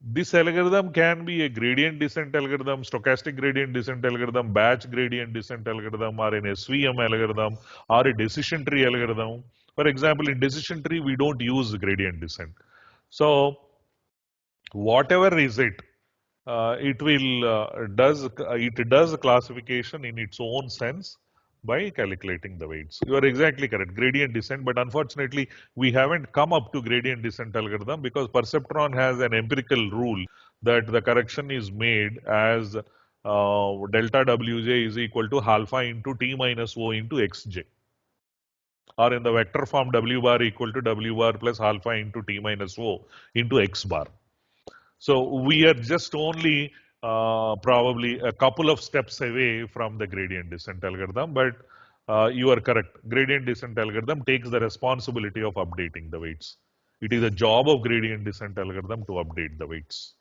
This algorithm can be a gradient descent algorithm, stochastic gradient descent algorithm, batch gradient descent algorithm, or an SVM algorithm, or a decision tree algorithm. For example, in decision tree, we don't use gradient descent. So, whatever is it, it does classification in its own sense, by calculating the weights. You are exactly correct, gradient descent, but unfortunately we haven't come up to gradient descent algorithm because Perceptron has an empirical rule that the correction is made as delta Wj is equal to alpha into t minus O into xj, or in the vector form W bar equal to W bar plus alpha into t minus O into x bar. So we are just only probably a couple of steps away from the gradient descent algorithm, but you are correct. Gradient descent algorithm takes the responsibility of updating the weights. It is a job of gradient descent algorithm to update the weights.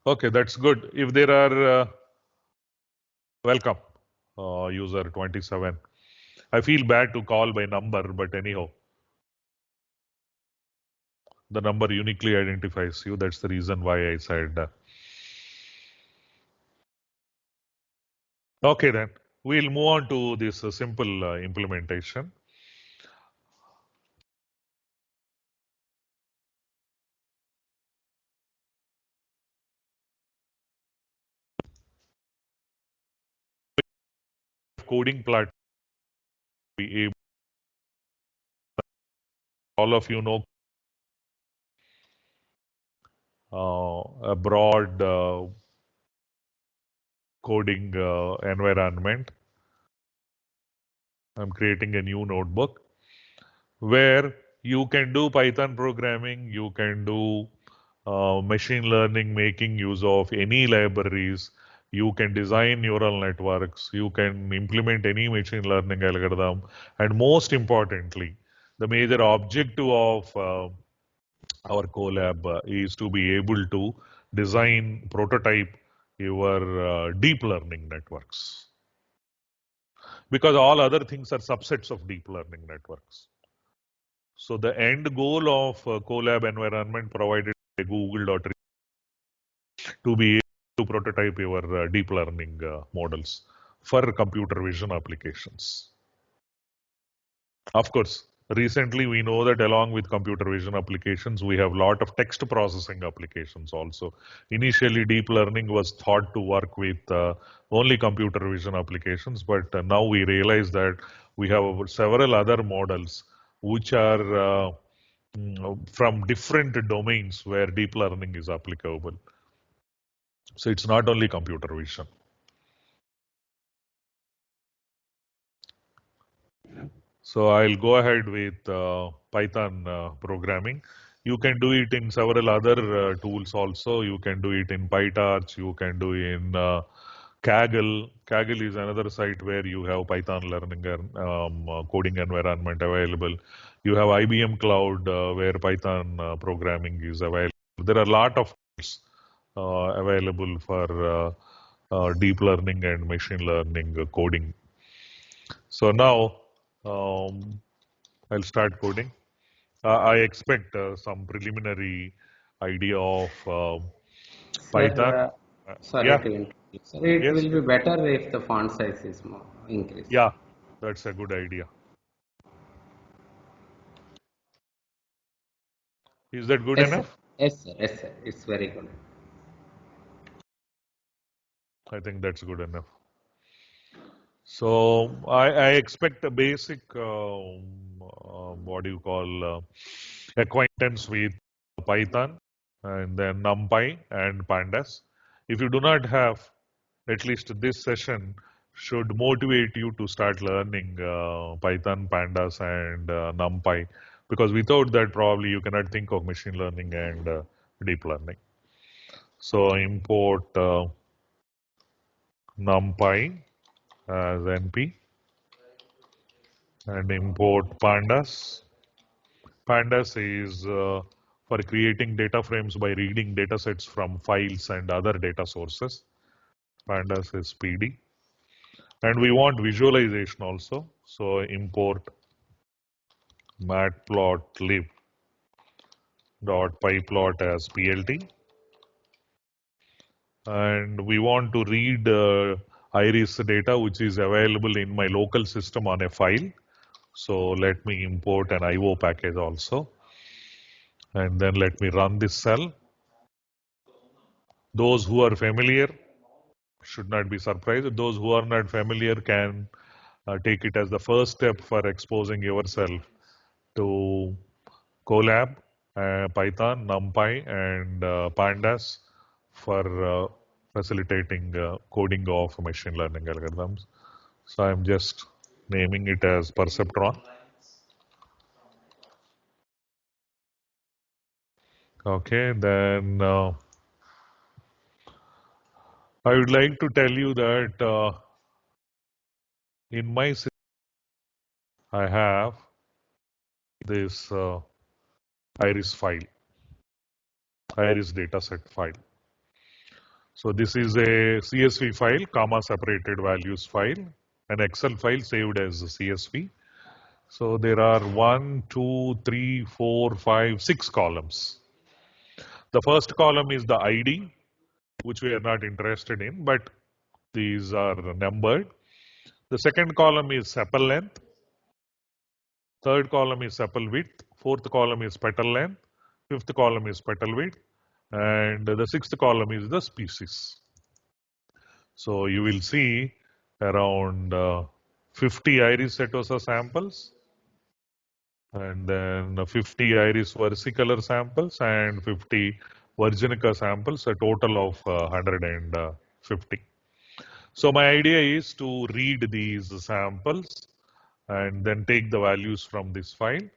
Okay, that's good. If there are, welcome, user 27. I feel bad to call by number, but anyhow, the number uniquely identifies you. That's the reason why I said. Okay, then we'll move on to this simple implementation. Coding platform, be able, all of you know a broad coding environment. I'm creating a new notebook where you can do Python programming, you can do machine learning, making use of any libraries, you can design neural networks, you can implement any machine learning algorithm, and most importantly, the major objective of our collab is to be able to design, prototype your deep learning networks. Because all other things are subsets of deep learning networks. So the end goal of collab environment provided by Google.com to be able to prototype your deep learning models for computer vision applications. Of course, recently we know that along with computer vision applications, we have a lot of text processing applications also. Initially, deep learning was thought to work with only computer vision applications, but now we realize that we have several other models which are from different domains where deep learning is applicable. So it's not only computer vision. So I'll go ahead with Python programming. You can do it in several other tools also. You can do it in PyTorch. You can do in Kaggle. Kaggle is another site where you have Python learning coding environment available. You have IBM Cloud where Python programming is available. There are a lot of tools available for deep learning and machine learning coding. So now I'll start coding. I expect some preliminary idea of Python. Sir, sorry Yeah, to interrupt. Sir, it yes, will be better if the font size is more increased. yeah, that's a good idea. Is that good Yes, sir. enough? Yes, sir. Yes, sir. It's very good. I think that's good enough. So I expect a basic, what do you call, acquaintance with Python and then NumPy and Pandas. If you do not have, at least this session should motivate you to start learning Python, Pandas, and NumPy, because without that, probably you cannot think of machine learning and deep learning. So import NumPy as NP and import Pandas. Pandas is for creating data frames by reading data sets from files and other data sources. Pandas is PD. And we want visualization also. So import matplotlib.pyplot as PLT. And we want to read iris data which is available in my local system on a file. So let me import an IO package also. And then let me run this cell. Those who are familiar should not be surprised. Those who are not familiar can take it as the first step for exposing yourself to Colab, Python, NumPy, and Pandas for facilitating coding of machine learning algorithms. So I'm just naming it as Perceptron. Okay, then I would like to tell you that in my system I have this iris file, iris dataset file. So this is a CSV file, comma separated values file, an Excel file saved as CSV. So there are 1, 2, 3, 4, 5, 6 columns. The first column is the ID, which we are not interested in, but these are numbered. The second column is sepal length. Third column is sepal width. Fourth column is petal length. Fifth column is petal width. And the sixth column is the species. So you will see around 50 iris setosa samples, and then 50 iris versicolor samples and 50 virginica samples, a total of 150. So my idea is to read these samples and then take the values from this file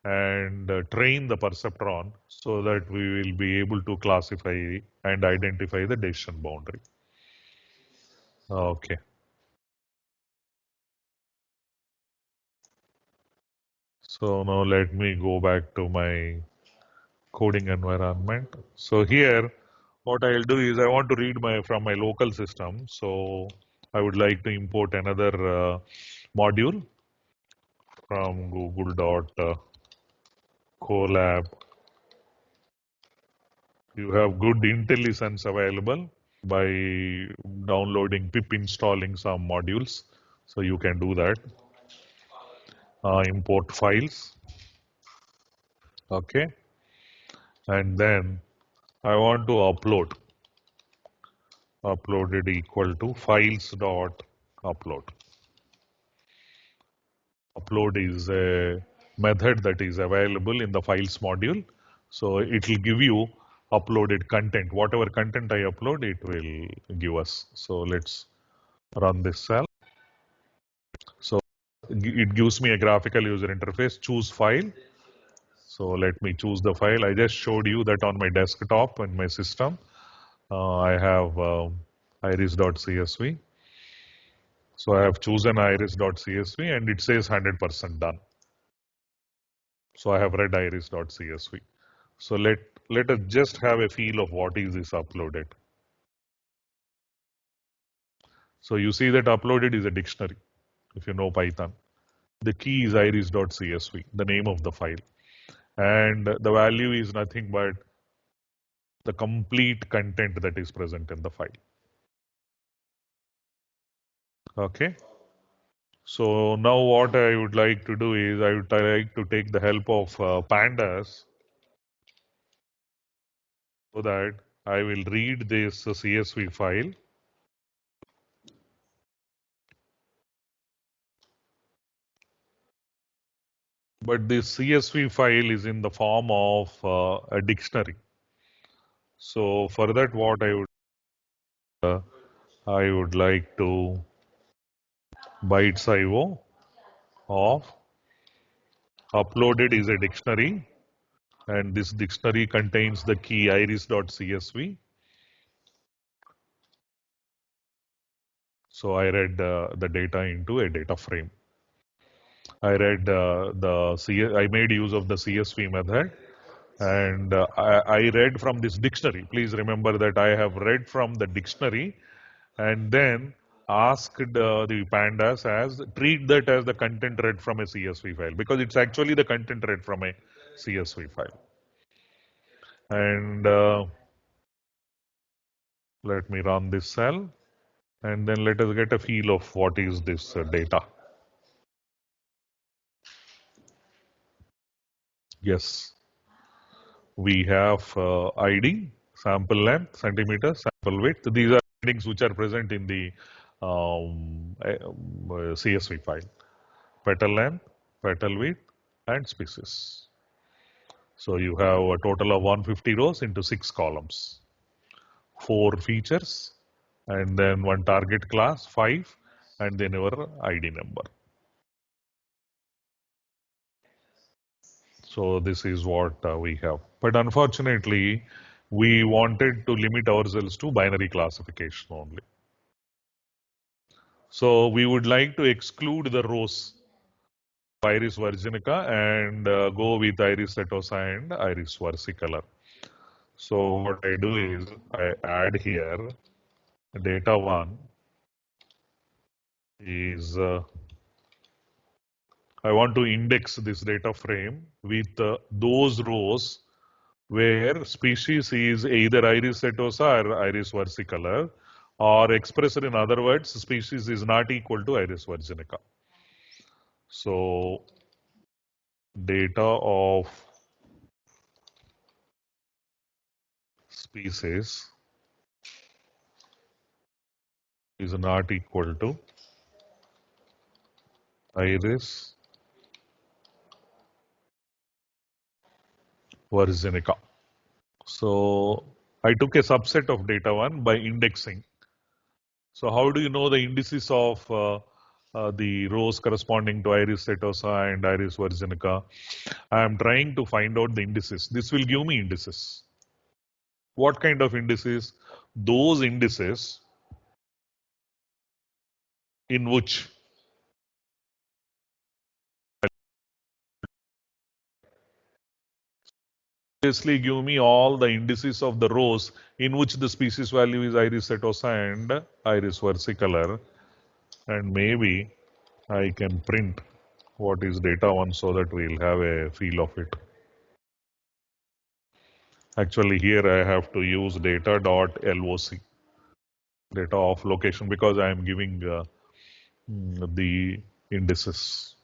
and train the perceptron so that we will be able to classify and identify the decision boundary. Okay. So now let me go back to my coding environment. So here, what I'll do is I want to read from my local system. So I would like to import another module from google.colab. You have good intelligence available by downloading pip installing some modules. So you can do that. Import files. Okay. And then I want to upload. Uploaded equal to files.upload. Upload is a method that is available in the files module. So it will give you uploaded content. Whatever content I upload, it will give us. So let's run this cell. So it gives me a graphical user interface. Choose file. So let me choose the file. I just showed you that on my desktop in my system. I have iris.csv. So I have chosen iris.csv and it says 100% done. So I have read iris.csv. So let us just have a feel of what is this uploaded. So you see that uploaded is a dictionary, if you know Python. The key is iris.csv, the name of the file. And the value is nothing but the complete content that is present in the file. Okay. So now what I would like to do is I would like to take the help of pandas so that I will read this CSV file. But this CSV file is in the form of a dictionary. So for that, what I would like to bytes.io of uploaded is a dictionary, and this dictionary contains the key iris.csv. So I read the data into a data frame. I read I made use of the CSV method, and I read from this dictionary. Please remember that I have read from the dictionary and then asked the pandas as treat that as the content read from a CSV file, because it's actually the content read from a CSV file. And let me run this cell and then let us get a feel of what is this data. Yes, we have ID, sample length, centimeters, width. These are headings which are present in the CSV file. Petal length, petal width, and species. So you have a total of 150 rows into 6 columns. 4 features, and then 1 target class, 5, and then your ID number. So this is what we have. But unfortunately, we wanted to limit ourselves to binary classification only. So we would like to exclude the rows Iris virginica and go with Iris setosa and Iris versicolor. So what I do is I add here data 1 is I want to index this data frame with those rows where species is either Iris setosa or Iris versicolor, or expressed in other words, species is not equal to Iris virginica. So data of species is not equal to Iris virginica. So I took a subset of data 1 by indexing. So how do you know the indices of the rows corresponding to Iris setosa and Iris virginica? I am trying to find out the indices. This will give me indices. What kind of indices? Those indices in which obviously give me all the indices of the rows in which the species value is Iris setosa and Iris versicolor, and maybe I can print what is data 1 so that we'll have a feel of it. Actually here I have to use data.loc, data of location, because I am giving the indices.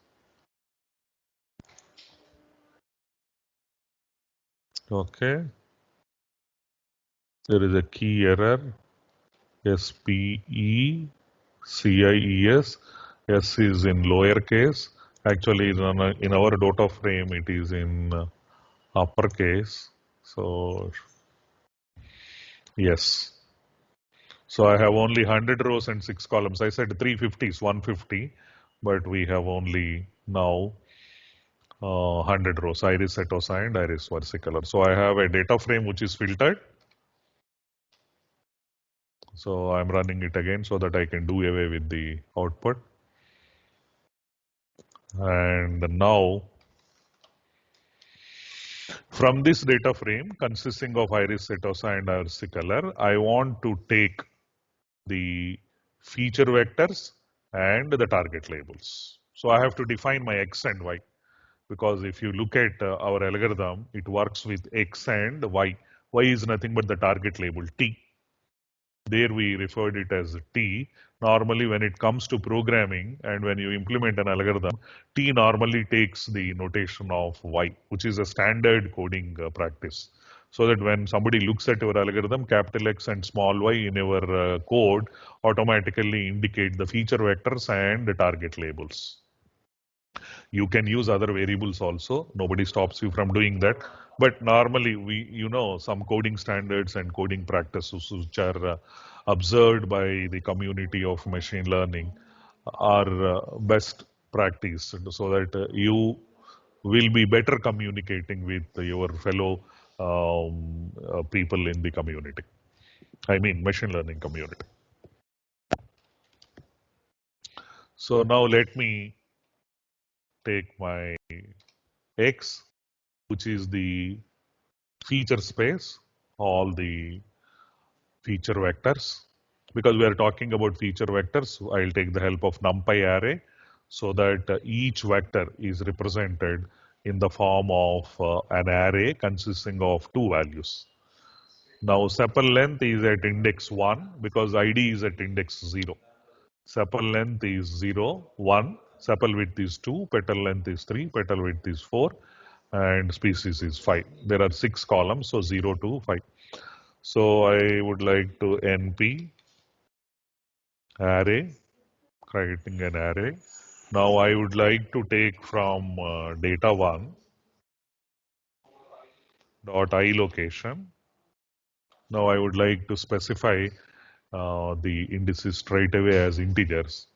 Okay. There is a key error. SPECIES. S is in lowercase. Actually, in our data frame, it is in uppercase. So, yes. So I have only 100 rows and 6 columns. I said 350 is 150, but we have only now 100 rows, Iris setosa and Iris versicolor. So I have a data frame which is filtered. So I'm running it again so that I can do away with the output. And now from this data frame consisting of Iris setosa and Iris versicolor, I want to take the feature vectors and the target labels. So I have to define my X and Y, because if you look at our algorithm, it works with X and Y. Y is nothing but the target label T. There we referred it as T. Normally when it comes to programming and when you implement an algorithm, T normally takes the notation of Y, which is a standard coding practice. So that when somebody looks at your algorithm, capital X and small y in your code automatically indicate the feature vectors and the target labels. You can use other variables also. Nobody stops you from doing that. But normally some coding standards and coding practices which are observed by the community of machine learning are best practice, so that you will be better communicating with your fellow people in the community. I mean, machine learning community. So now let me take my X, which is the feature space, all the feature vectors. Because we are talking about feature vectors, I'll take the help of NumPy array so that each vector is represented in the form of an array consisting of 2 values. Now sepal length is at index 1 because ID is at index 0. Sepal length is 0, 1, sepal width is 2, petal length is 3, petal width is 4, and species is 5. There are 6 columns, so 0 to 5. So I would like to NP array, creating an array. Now I would like to take from data1 dot I location. Now I would like to specify the indices straight away as integers.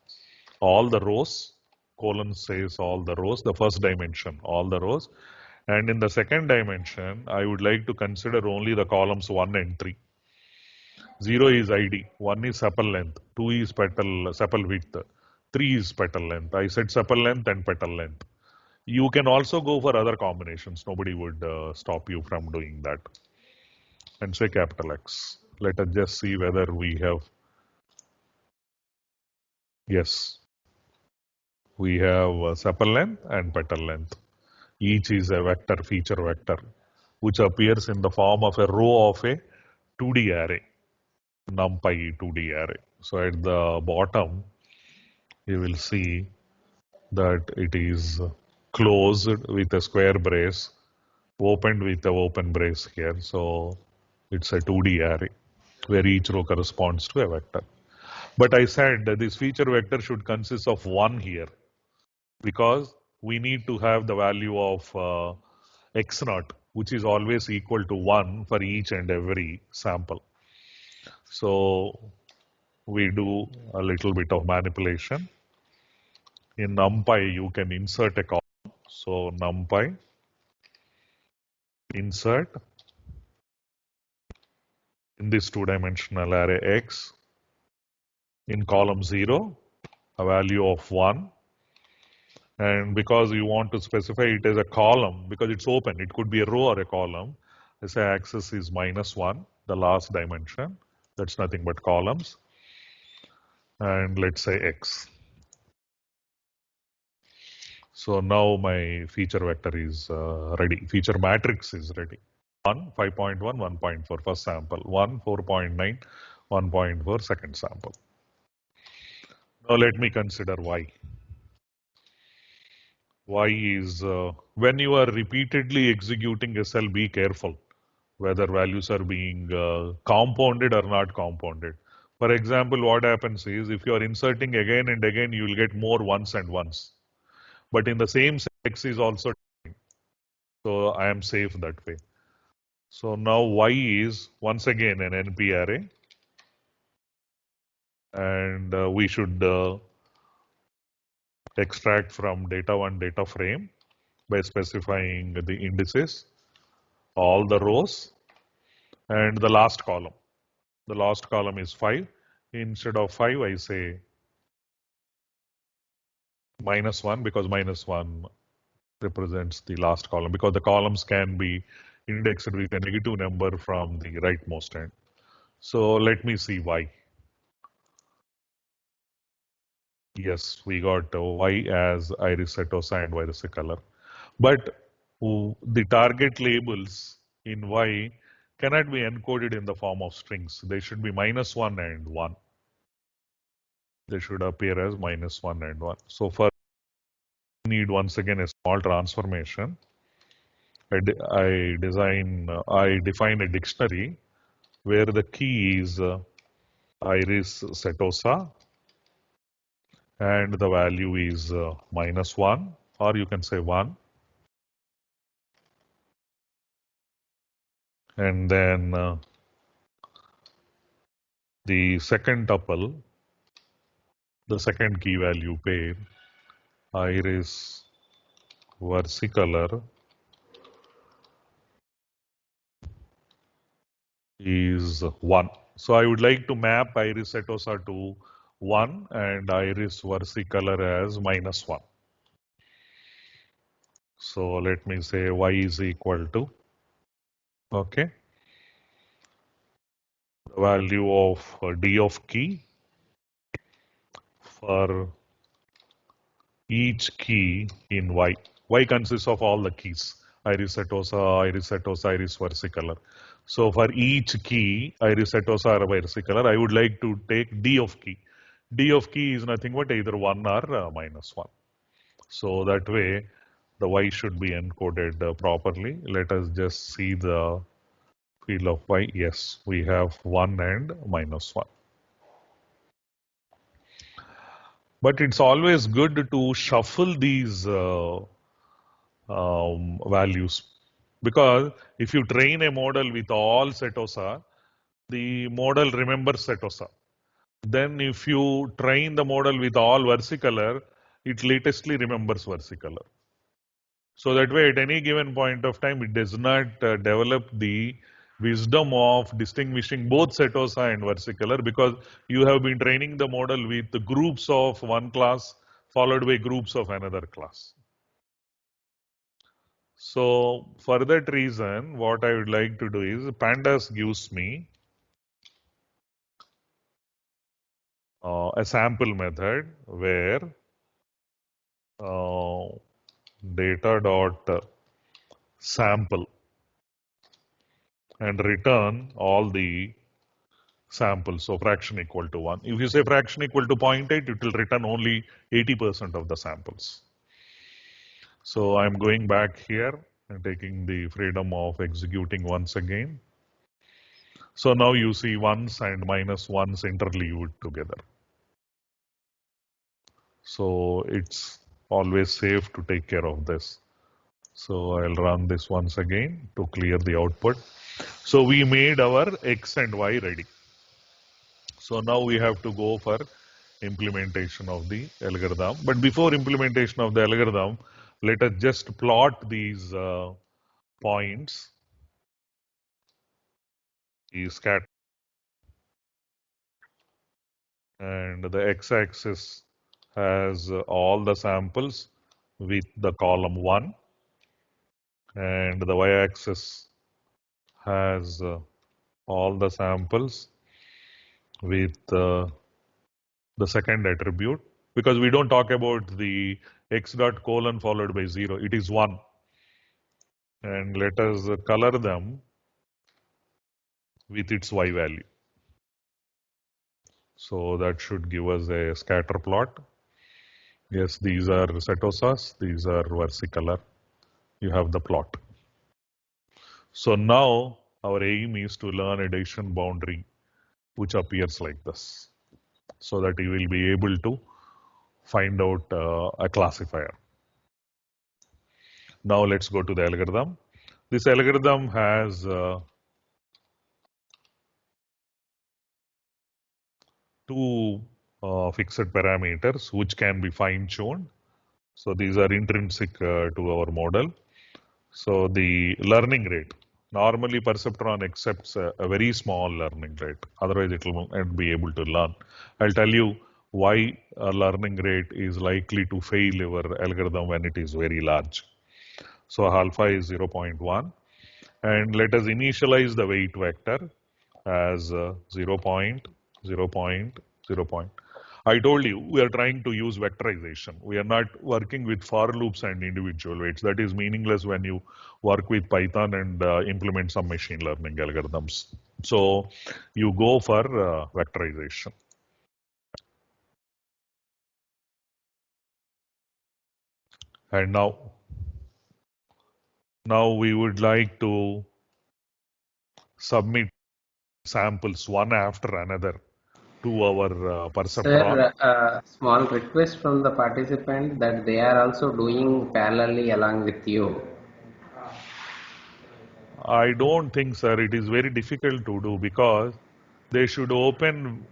All the rows, colon says all the rows, the first dimension, all the rows. And in the second dimension, I would like to consider only the columns 1 and 3. 0 is ID, 1 is sepal length, 2 is sepal width, 3 is petal length. I said sepal length and petal length. You can also go for other combinations. Nobody would stop you from doing that. And say capital X. Let us just see whether we have. Yes, we have sepal length and petal length. Each is a vector, feature vector, which appears in the form of a row of a 2D array, NumPy 2D array. So at the bottom, you will see that it is closed with a square brace, opened with an open brace here. So it's a 2D array where each row corresponds to a vector. But I said that this feature vector should consist of 1 here because we need to have the value of x naught, which is always equal to 1 for each and every sample. So we do a little bit of manipulation. In NumPy, you can insert a column. So NumPy insert in this two-dimensional array x in column 0, a value of 1. And because you want to specify it as a column, because it's open, it could be a row or a column. Let's say axis is -1, the last dimension. That's nothing but columns. And let's say x. So now my feature vector is ready. Feature matrix is ready. 1, 5.1, 1.4 first sample. 1, 4.9, 1.4 second sample. Now let me consider y. Y is when you are repeatedly executing a cell, be careful whether values are being compounded or not compounded. For example, what happens is if you are inserting again and again, you will get more ones and ones. But in the same x is also, so I am safe that way. So now y is once again an NP array, and we should extract from data1 data frame by specifying the indices, all the rows, and the last column. The last column is 5. Instead of 5, I say -1 because -1 represents the last column, because the columns can be indexed with a negative number from the rightmost end. So let me see y. Yes, we got y as iris setosa and versicolor. But the target labels in y cannot be encoded in the form of strings. They should be -1 and 1. They should appear as -1 and 1. So for need once again a small transformation. I define a dictionary where the key is iris setosa and the value is -1, or you can say 1. And then the second tuple, the second key value pair, iris versicolor, is 1. So I would like to map iris setosa to 1 and iris versicolor as -1. So let me say y is equal to, okay, the value of d of key for each key in y. Y consists of all the keys, iris setosa, iris versicolor. So for each key, iris setosa or versicolor, I would like to take d of key. D of key is nothing but either 1 or -1. So that way, the y should be encoded properly. Let us just see the Field of y, yes, we have 1 and -1. But it's always good to shuffle these values, because if you train a model with all setosa, the model remembers setosa. Then if you train the model with all versicolor, it latestly remembers versicolor. So that way, at any given point of time, it does not develop the wisdom of distinguishing both setosa and versicolor, because you have been training the model with the groups of one class followed by groups of another class. So for that reason, what I would like to do is pandas gives me a sample method where data dot sample and return all the samples. So fraction equal to 1. If you say fraction equal to 0.8, it will return only 80% of the samples. So I'm going back here and taking the freedom of executing once again. So now you see ones and -1s interleaved together. So it's always safe to take care of this. So I'll run this once again to clear the output. So we made our X and Y ready. So now we have to go for implementation of the algorithm. But before implementation of the algorithm, let us just plot these points. Is scatter, and the x-axis has all the samples with the column 1, and the y-axis has all the samples with the second attribute, because we don't talk about the x dot colon followed by 0, it is 1. And let us color them with its y value. So that should give us a scatter plot. Yes, these are setosas, these are versicolor. You have the plot. So now our aim is to learn a decision boundary which appears like this, so that you will be able to find out a classifier. Now let's go to the algorithm. This algorithm has two fixed parameters which can be fine-tuned. So these are intrinsic to our model. So the learning rate. Normally Perceptron accepts a very small learning rate. Otherwise it will not be able to learn. I'll tell you why a learning rate is likely to fail your algorithm when it is very large. So alpha is 0.1. And let us initialize the weight vector as 0.0. I told you we are trying to use vectorization. We are not working with for loops and individual weights. That is meaningless when you work with Python and implement some machine learning algorithms. So you go for vectorization. And now we would like to submit samples one after another to our Perceptron. Sir, small request from the participant that they are also doing parallelly along with you. I don't think, sir, it is very difficult to do, because they should open,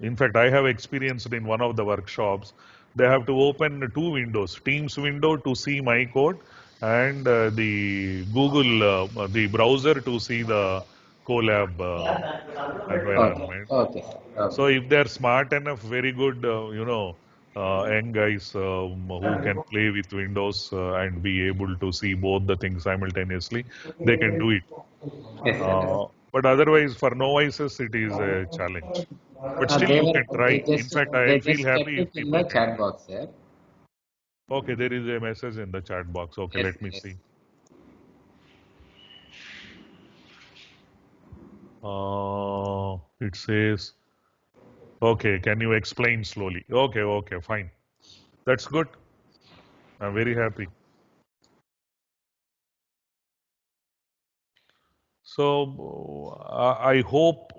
in fact, I have experienced in one of the workshops, they have to open two windows, Teams window to see my code, and the Google, the browser to see the Colab environment. Okay, sir. Okay. So if they're smart enough, very good, young guys who can play with Windows and be able to see both the things simultaneously, they can do it. Yes, sir. But otherwise, for novices, it is a challenge. But still, They you were can try. In fact, they I'll feel just kept happy it if in the people can chat try. box, sir. Okay, there is a message in the chat box. Okay, Yes, let me yes. see. It says, okay, can you explain slowly? Okay, fine. That's good. I'm very happy. So I hope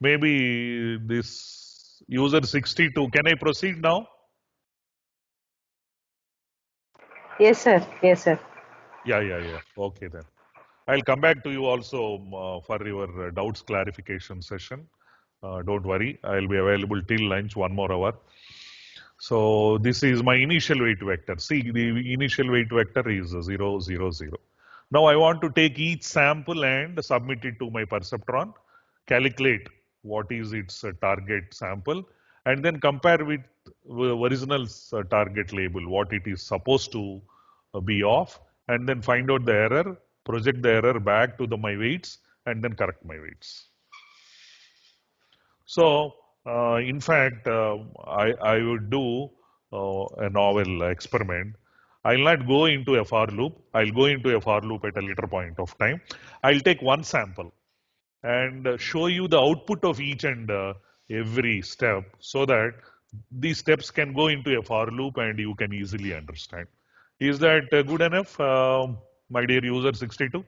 maybe this user 62, can I proceed now? Yes, sir. Yes, sir. Yeah. Okay then. I'll come back to you also for your doubts clarification session. Don't worry, I'll be available till lunch, 1 more hour. So this is my initial weight vector. See, the initial weight vector is 0, 0, 0. Now I want to take each sample and submit it to my Perceptron, calculate what is its target sample, and then compare with original target label, what it is supposed to be of, and then find out the error, project the error back to my weights, and then correct my weights. So, in fact, I would do a novel experiment. I'll not go into a for loop. I'll go into a for loop at a later point of time. I'll take one sample and show you the output of each and every step so that these steps can go into a for loop and you can easily understand. Is that good enough, my dear user 62?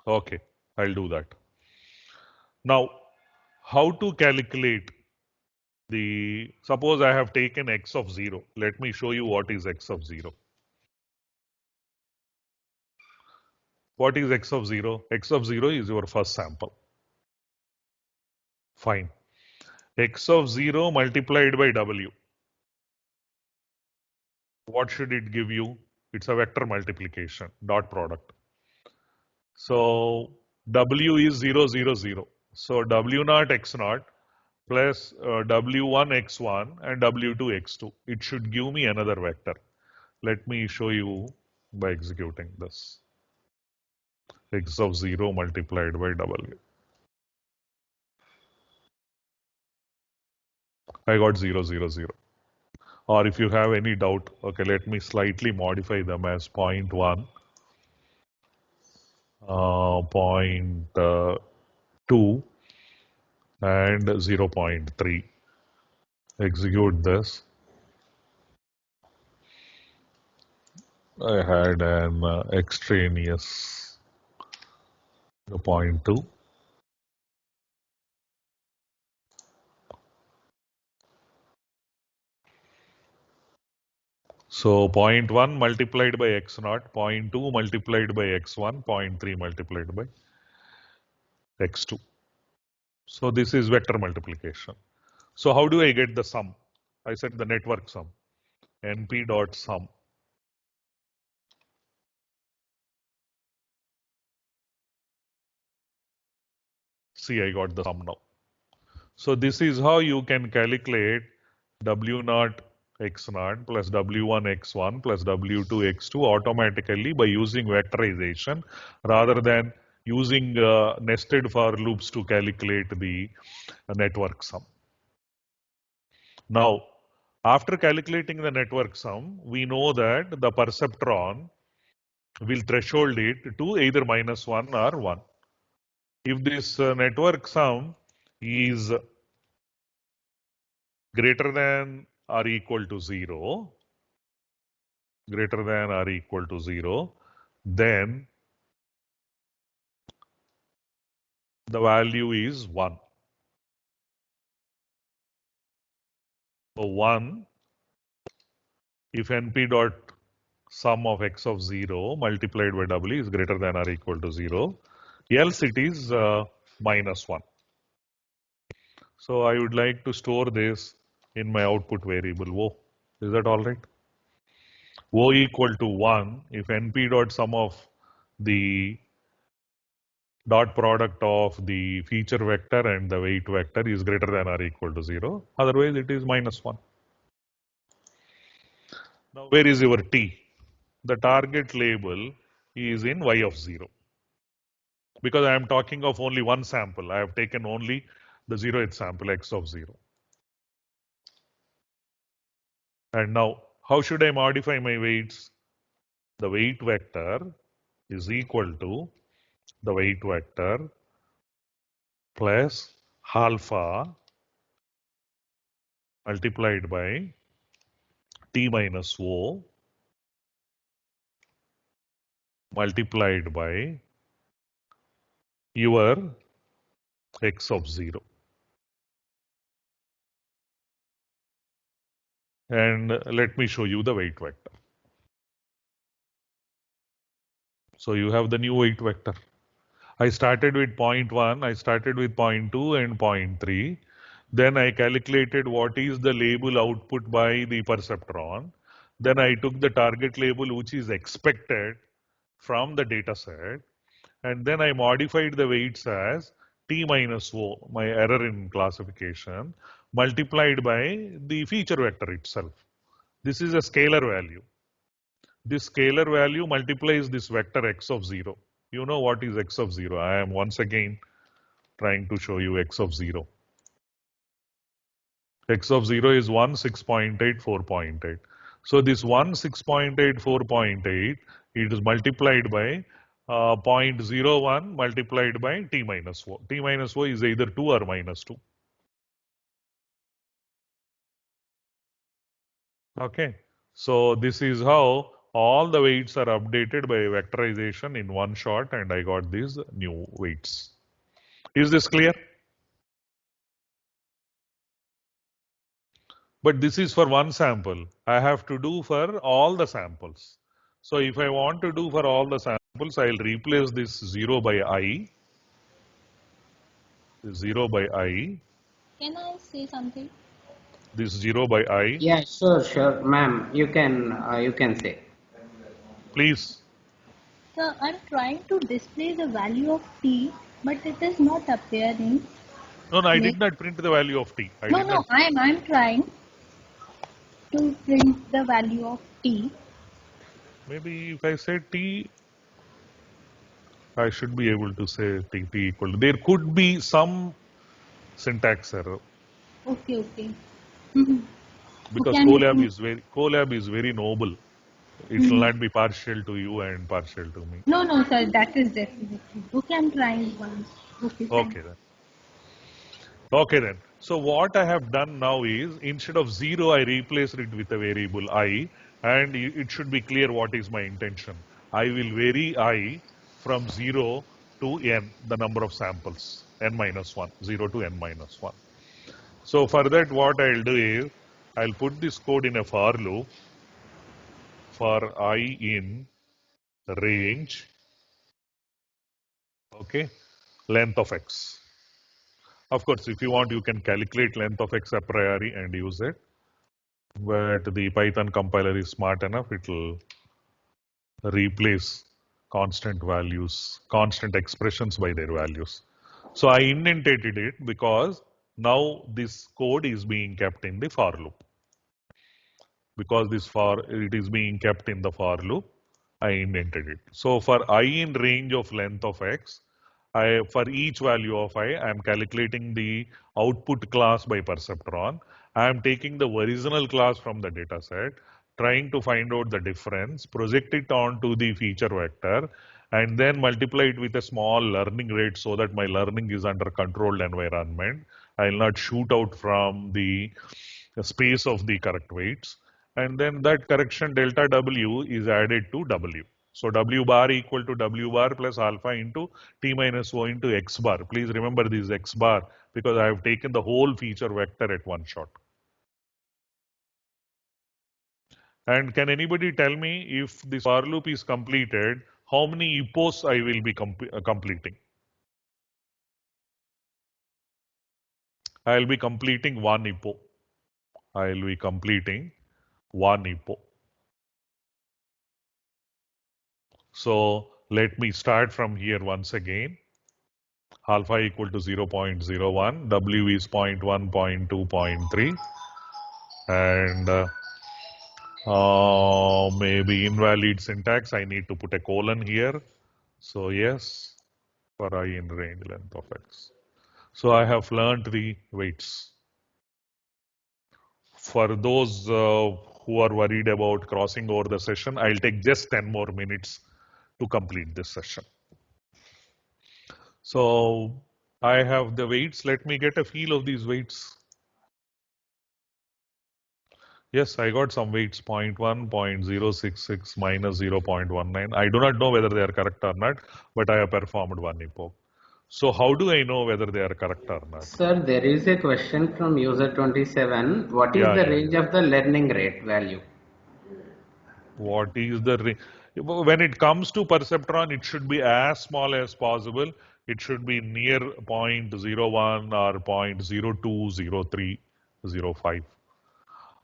Okay, I'll do that. Now, how to calculate suppose I have taken x of 0. Let me show you what is x of 0. What is x of 0? X of 0 is your first sample. Fine. X of 0 multiplied by w. What should it give you? It's a vector multiplication, dot product. So w is 0, 0, 0. So w naught x naught plus w1 x1 and w2 x2. It should give me another vector. Let me show you by executing this. X of 0 multiplied by w. I got 0, 0, 0. Or if you have any doubt, okay, let me slightly modify them as 0.1, 0.2, and 0.3. Execute this. I had an extraneous 0.2. So 0.1 multiplied by x naught, 0.2 multiplied by x1, 0.3 multiplied by x2. So this is vector multiplication. So how do I get the sum? I said the network sum, np dot sum. See, I got the sum now. So this is how you can calculate w naught x naught plus w1 x1 plus w2 x2 automatically by using vectorization rather than using nested for loops to calculate the network sum. Now, after calculating the network sum, we know that the perceptron will threshold it to either -1 or 1. If this network sum is greater than or equal to 0, then the value is 1. So 1, if np dot sum of x of 0 multiplied by w is greater than or equal to 0, else it is -1. So I would like to store this in my output variable O. Is that all right? O equal to 1 if np dot sum of the dot product of the feature vector and the weight vector is greater than or equal to 0. Otherwise, it is -1. Now, where is your t? The target label is in y of 0. Because I am talking of only one sample. I have taken only the 0th sample, x of 0. And now, how should I modify my weights? The weight vector is equal to the weight vector plus alpha multiplied by T minus O multiplied by your X of 0. And let me show you the weight vector. So you have the new weight vector. I started with 0.1, I started with 0.2 and 0.3. Then I calculated what is the label output by the perceptron. Then I took the target label which is expected from the data set. And then I modified the weights as T minus O, my error in classification, multiplied by the feature vector itself. This is a scalar value. This scalar value multiplies this vector X of 0. You know what is X of 0. I am once again trying to show you X of 0. X of 0 is 1, 6.8, 4.8. So this 1, 6.8, 4.8, it is multiplied by 0.01 multiplied by T minus O. T minus O is either 2 or minus 2. Okay. So this is how all the weights are updated by vectorization in one shot, and I got these new weights. Is this clear? But this is for one sample. I have to do for all the samples. So if I want to do for all the samples, I'll replace this 0 by I. 0 by I. Can I say something? This 0 by I. Yeah, sure, ma'am. You can say. Please. Sir, I'm trying to display the value of t, but it is not appearing. No, I did not print the value of T. I'm trying to print the value of t. Maybe if I say T, I should be able to say T equal to. There could be some syntax error. Okay. Mhm. Because Okay, Colab is very noble. It will not be partial to you and partial to me. No, sir, that is definitely. Okay, I'm trying once. Okay, Okay then. Okay then. So what I have done now is instead of 0, I replaced it with a variable I, and it should be clear what is my intention. I will vary I from 0 to n, the number of samples, n minus 1, 0 to n minus 1. So for that, what I'll do is I'll put this code in a for loop for I in range, okay, length of x. Of course, if you want, you can calculate length of x a priori and use it. But the Python compiler is smart enough, it will replace constant values, constant expressions by their values. So I indented it because now this code is being kept in the for loop. Because it is being kept in the for loop, I indented it. So for I in range of length of x, for each value of I am calculating the output class by perceptron. I am taking the original class from the data set, trying to find out the difference, project it onto the feature vector, and then multiply it with a small learning rate so that my learning is under controlled environment. I will not shoot out from the space of the correct weights. And then that correction delta W is added to W. So W bar equal to W bar plus alpha into T minus O into X bar. Please remember this X bar because I have taken the whole feature vector at one shot. And can anybody tell me if this for loop is completed, how many epochs I will be completing? I will be completing one epoch. I will be completing one epoch. So let me start from here once again. Alpha equal to 0.01, W is 0.1, 0.2, 0.3, and maybe invalid syntax. I need to put a colon here. So yes, for I in range length of x. So I have learned the weights. For those who are worried about crossing over the session, I'll take just 10 more minutes to complete this session. So I have the weights. Let me get a feel of these weights. Yes, I got some weights 0.1, 0.066, minus 0.19. I do not know whether they are correct or not, but I have performed one epoch. So how do I know whether they are correct or not? Sir, there is a question from user 27. What is Yeah, the yeah, range yeah. of the learning rate value? What is the when it comes to perceptron, it should be as small as possible. It should be near 0.01 or 0.0203, 0.5.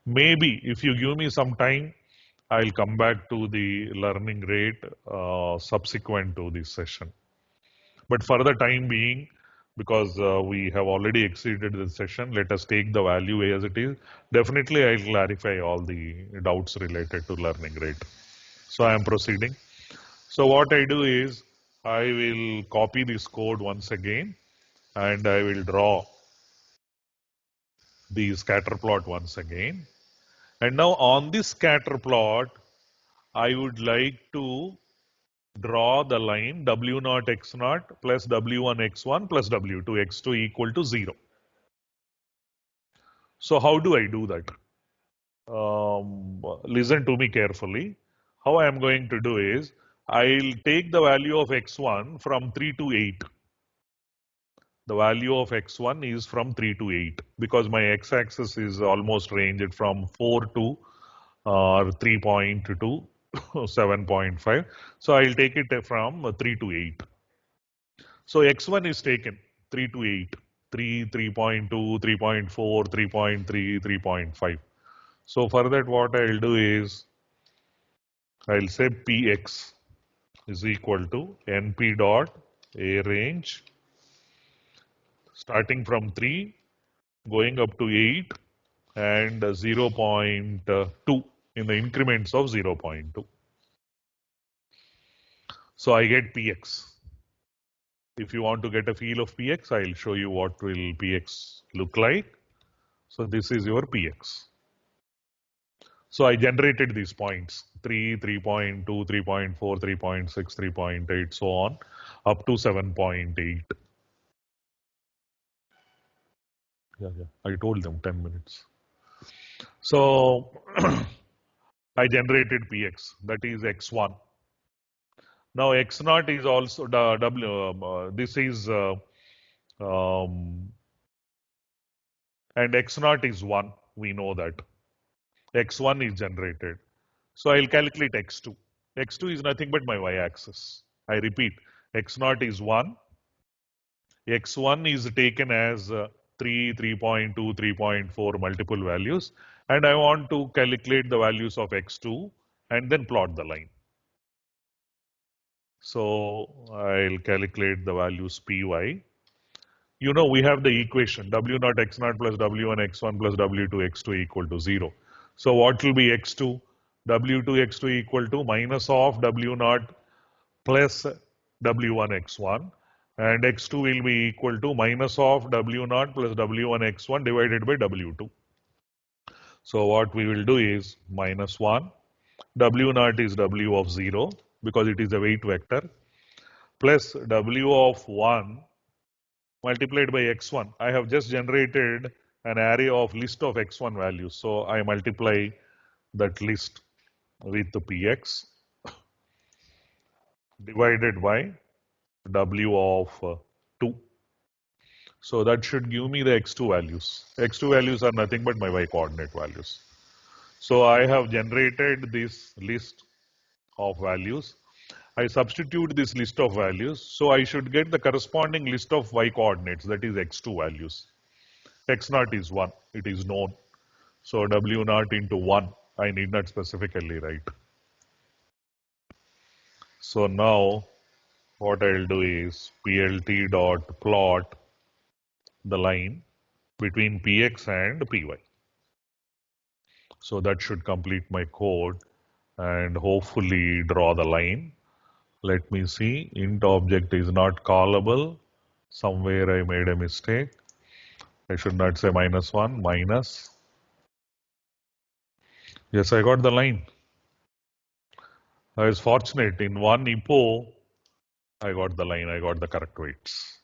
Maybe if you give me some time, I'll come back to the learning rate subsequent to this session. But for the time being, because we have already exceeded the session, let us take the value as it is. Definitely, I'll clarify all the doubts related to learning rate. So I am proceeding. So what I do is I will copy this code once again and I will draw the scatter plot once again. And now on this scatter plot, I would like to draw the line W0 X0 plus W1 X1 plus W2 X2 equal to 0. So how do I do that? Listen to me carefully. How I am going to do is I'll take the value of X1 from 3 to 8. The value of X1 is from 3 to 8 because my X-axis is almost ranged from 4 to 3.2 7.5. So I'll take it from 3 to 8. So X1 is taken 3 to 8, 3, 3.2, 3.4, 3.3, 3.5. So for that what I'll do is I'll say Px is equal to np dot a range starting from 3 going up to 8 and 0.2 in the increments of 0.2. So I get Px. If you want to get a feel of Px, I'll show you what will Px look like. So this is your Px. So I generated these points 3, 3.2, 3.4, 3.6, 3.8, so on up to 7.8. Yeah, I told them 10 minutes. So I generated Px, that is X1. Now X0 is also the W, this is, and X0 is 1, we know that. X1 is generated. So I'll calculate X2. X2 is nothing but my y-axis. I repeat, X0 is 1. X1 is taken as 3, 3.2, 3.4 multiple values. And I want to calculate the values of X2 and then plot the line. So I'll calculate the values Py. You know, we have the equation W0 X0 plus W1 X1 plus W2 X2 equal to 0. So what will be X2? W2 X2 equal to minus of W0 plus W1 X1 and X2 will be equal to minus of W0 plus W1 X1 divided by W2. So what we will do is minus 1. W0 is W of 0 because it is a weight vector plus W of 1 multiplied by X1. I have just generated an array of list of X1 values. So I multiply that list with the Px divided by W of 2. So that should give me the X2 values. X2 values are nothing but my Y coordinate values. So I have generated this list of values. I substitute this list of values. So I should get the corresponding list of Y coordinates, that is X2 values. X0 is 1, it is known. So W0 into 1, I need not specifically write. So now what I'll do is PLT dot plot the line between Px and Py. So that should complete my code and hopefully draw the line. Let me see, int object is not callable. Somewhere I made a mistake. I should not say -1, minus. Yes, I got the line. I was fortunate in one epo, I got the line, I got the correct weights.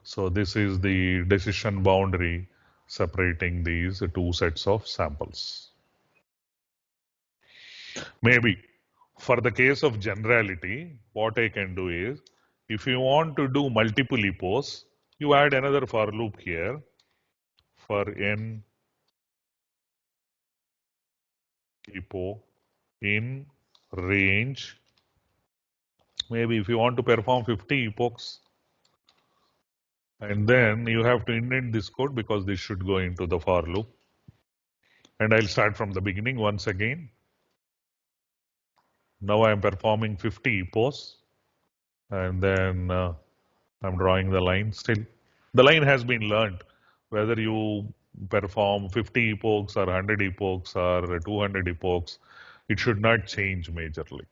So this is the decision boundary separating these two sets of samples. Maybe for the case of generality, what I can do is, if you want to do multiple epochs, you add another for loop here for n epoch in range. Maybe if you want to perform 50 epochs, and then you have to indent this code because this should go into the for loop. And I'll start from the beginning once again. Now I'm performing 50 epochs, and then I'm drawing the line. Still, the line has been learned. Whether you perform 50 epochs or 100 epochs or 200 epochs, it should not change majorly.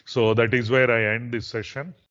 So that is where I end this session.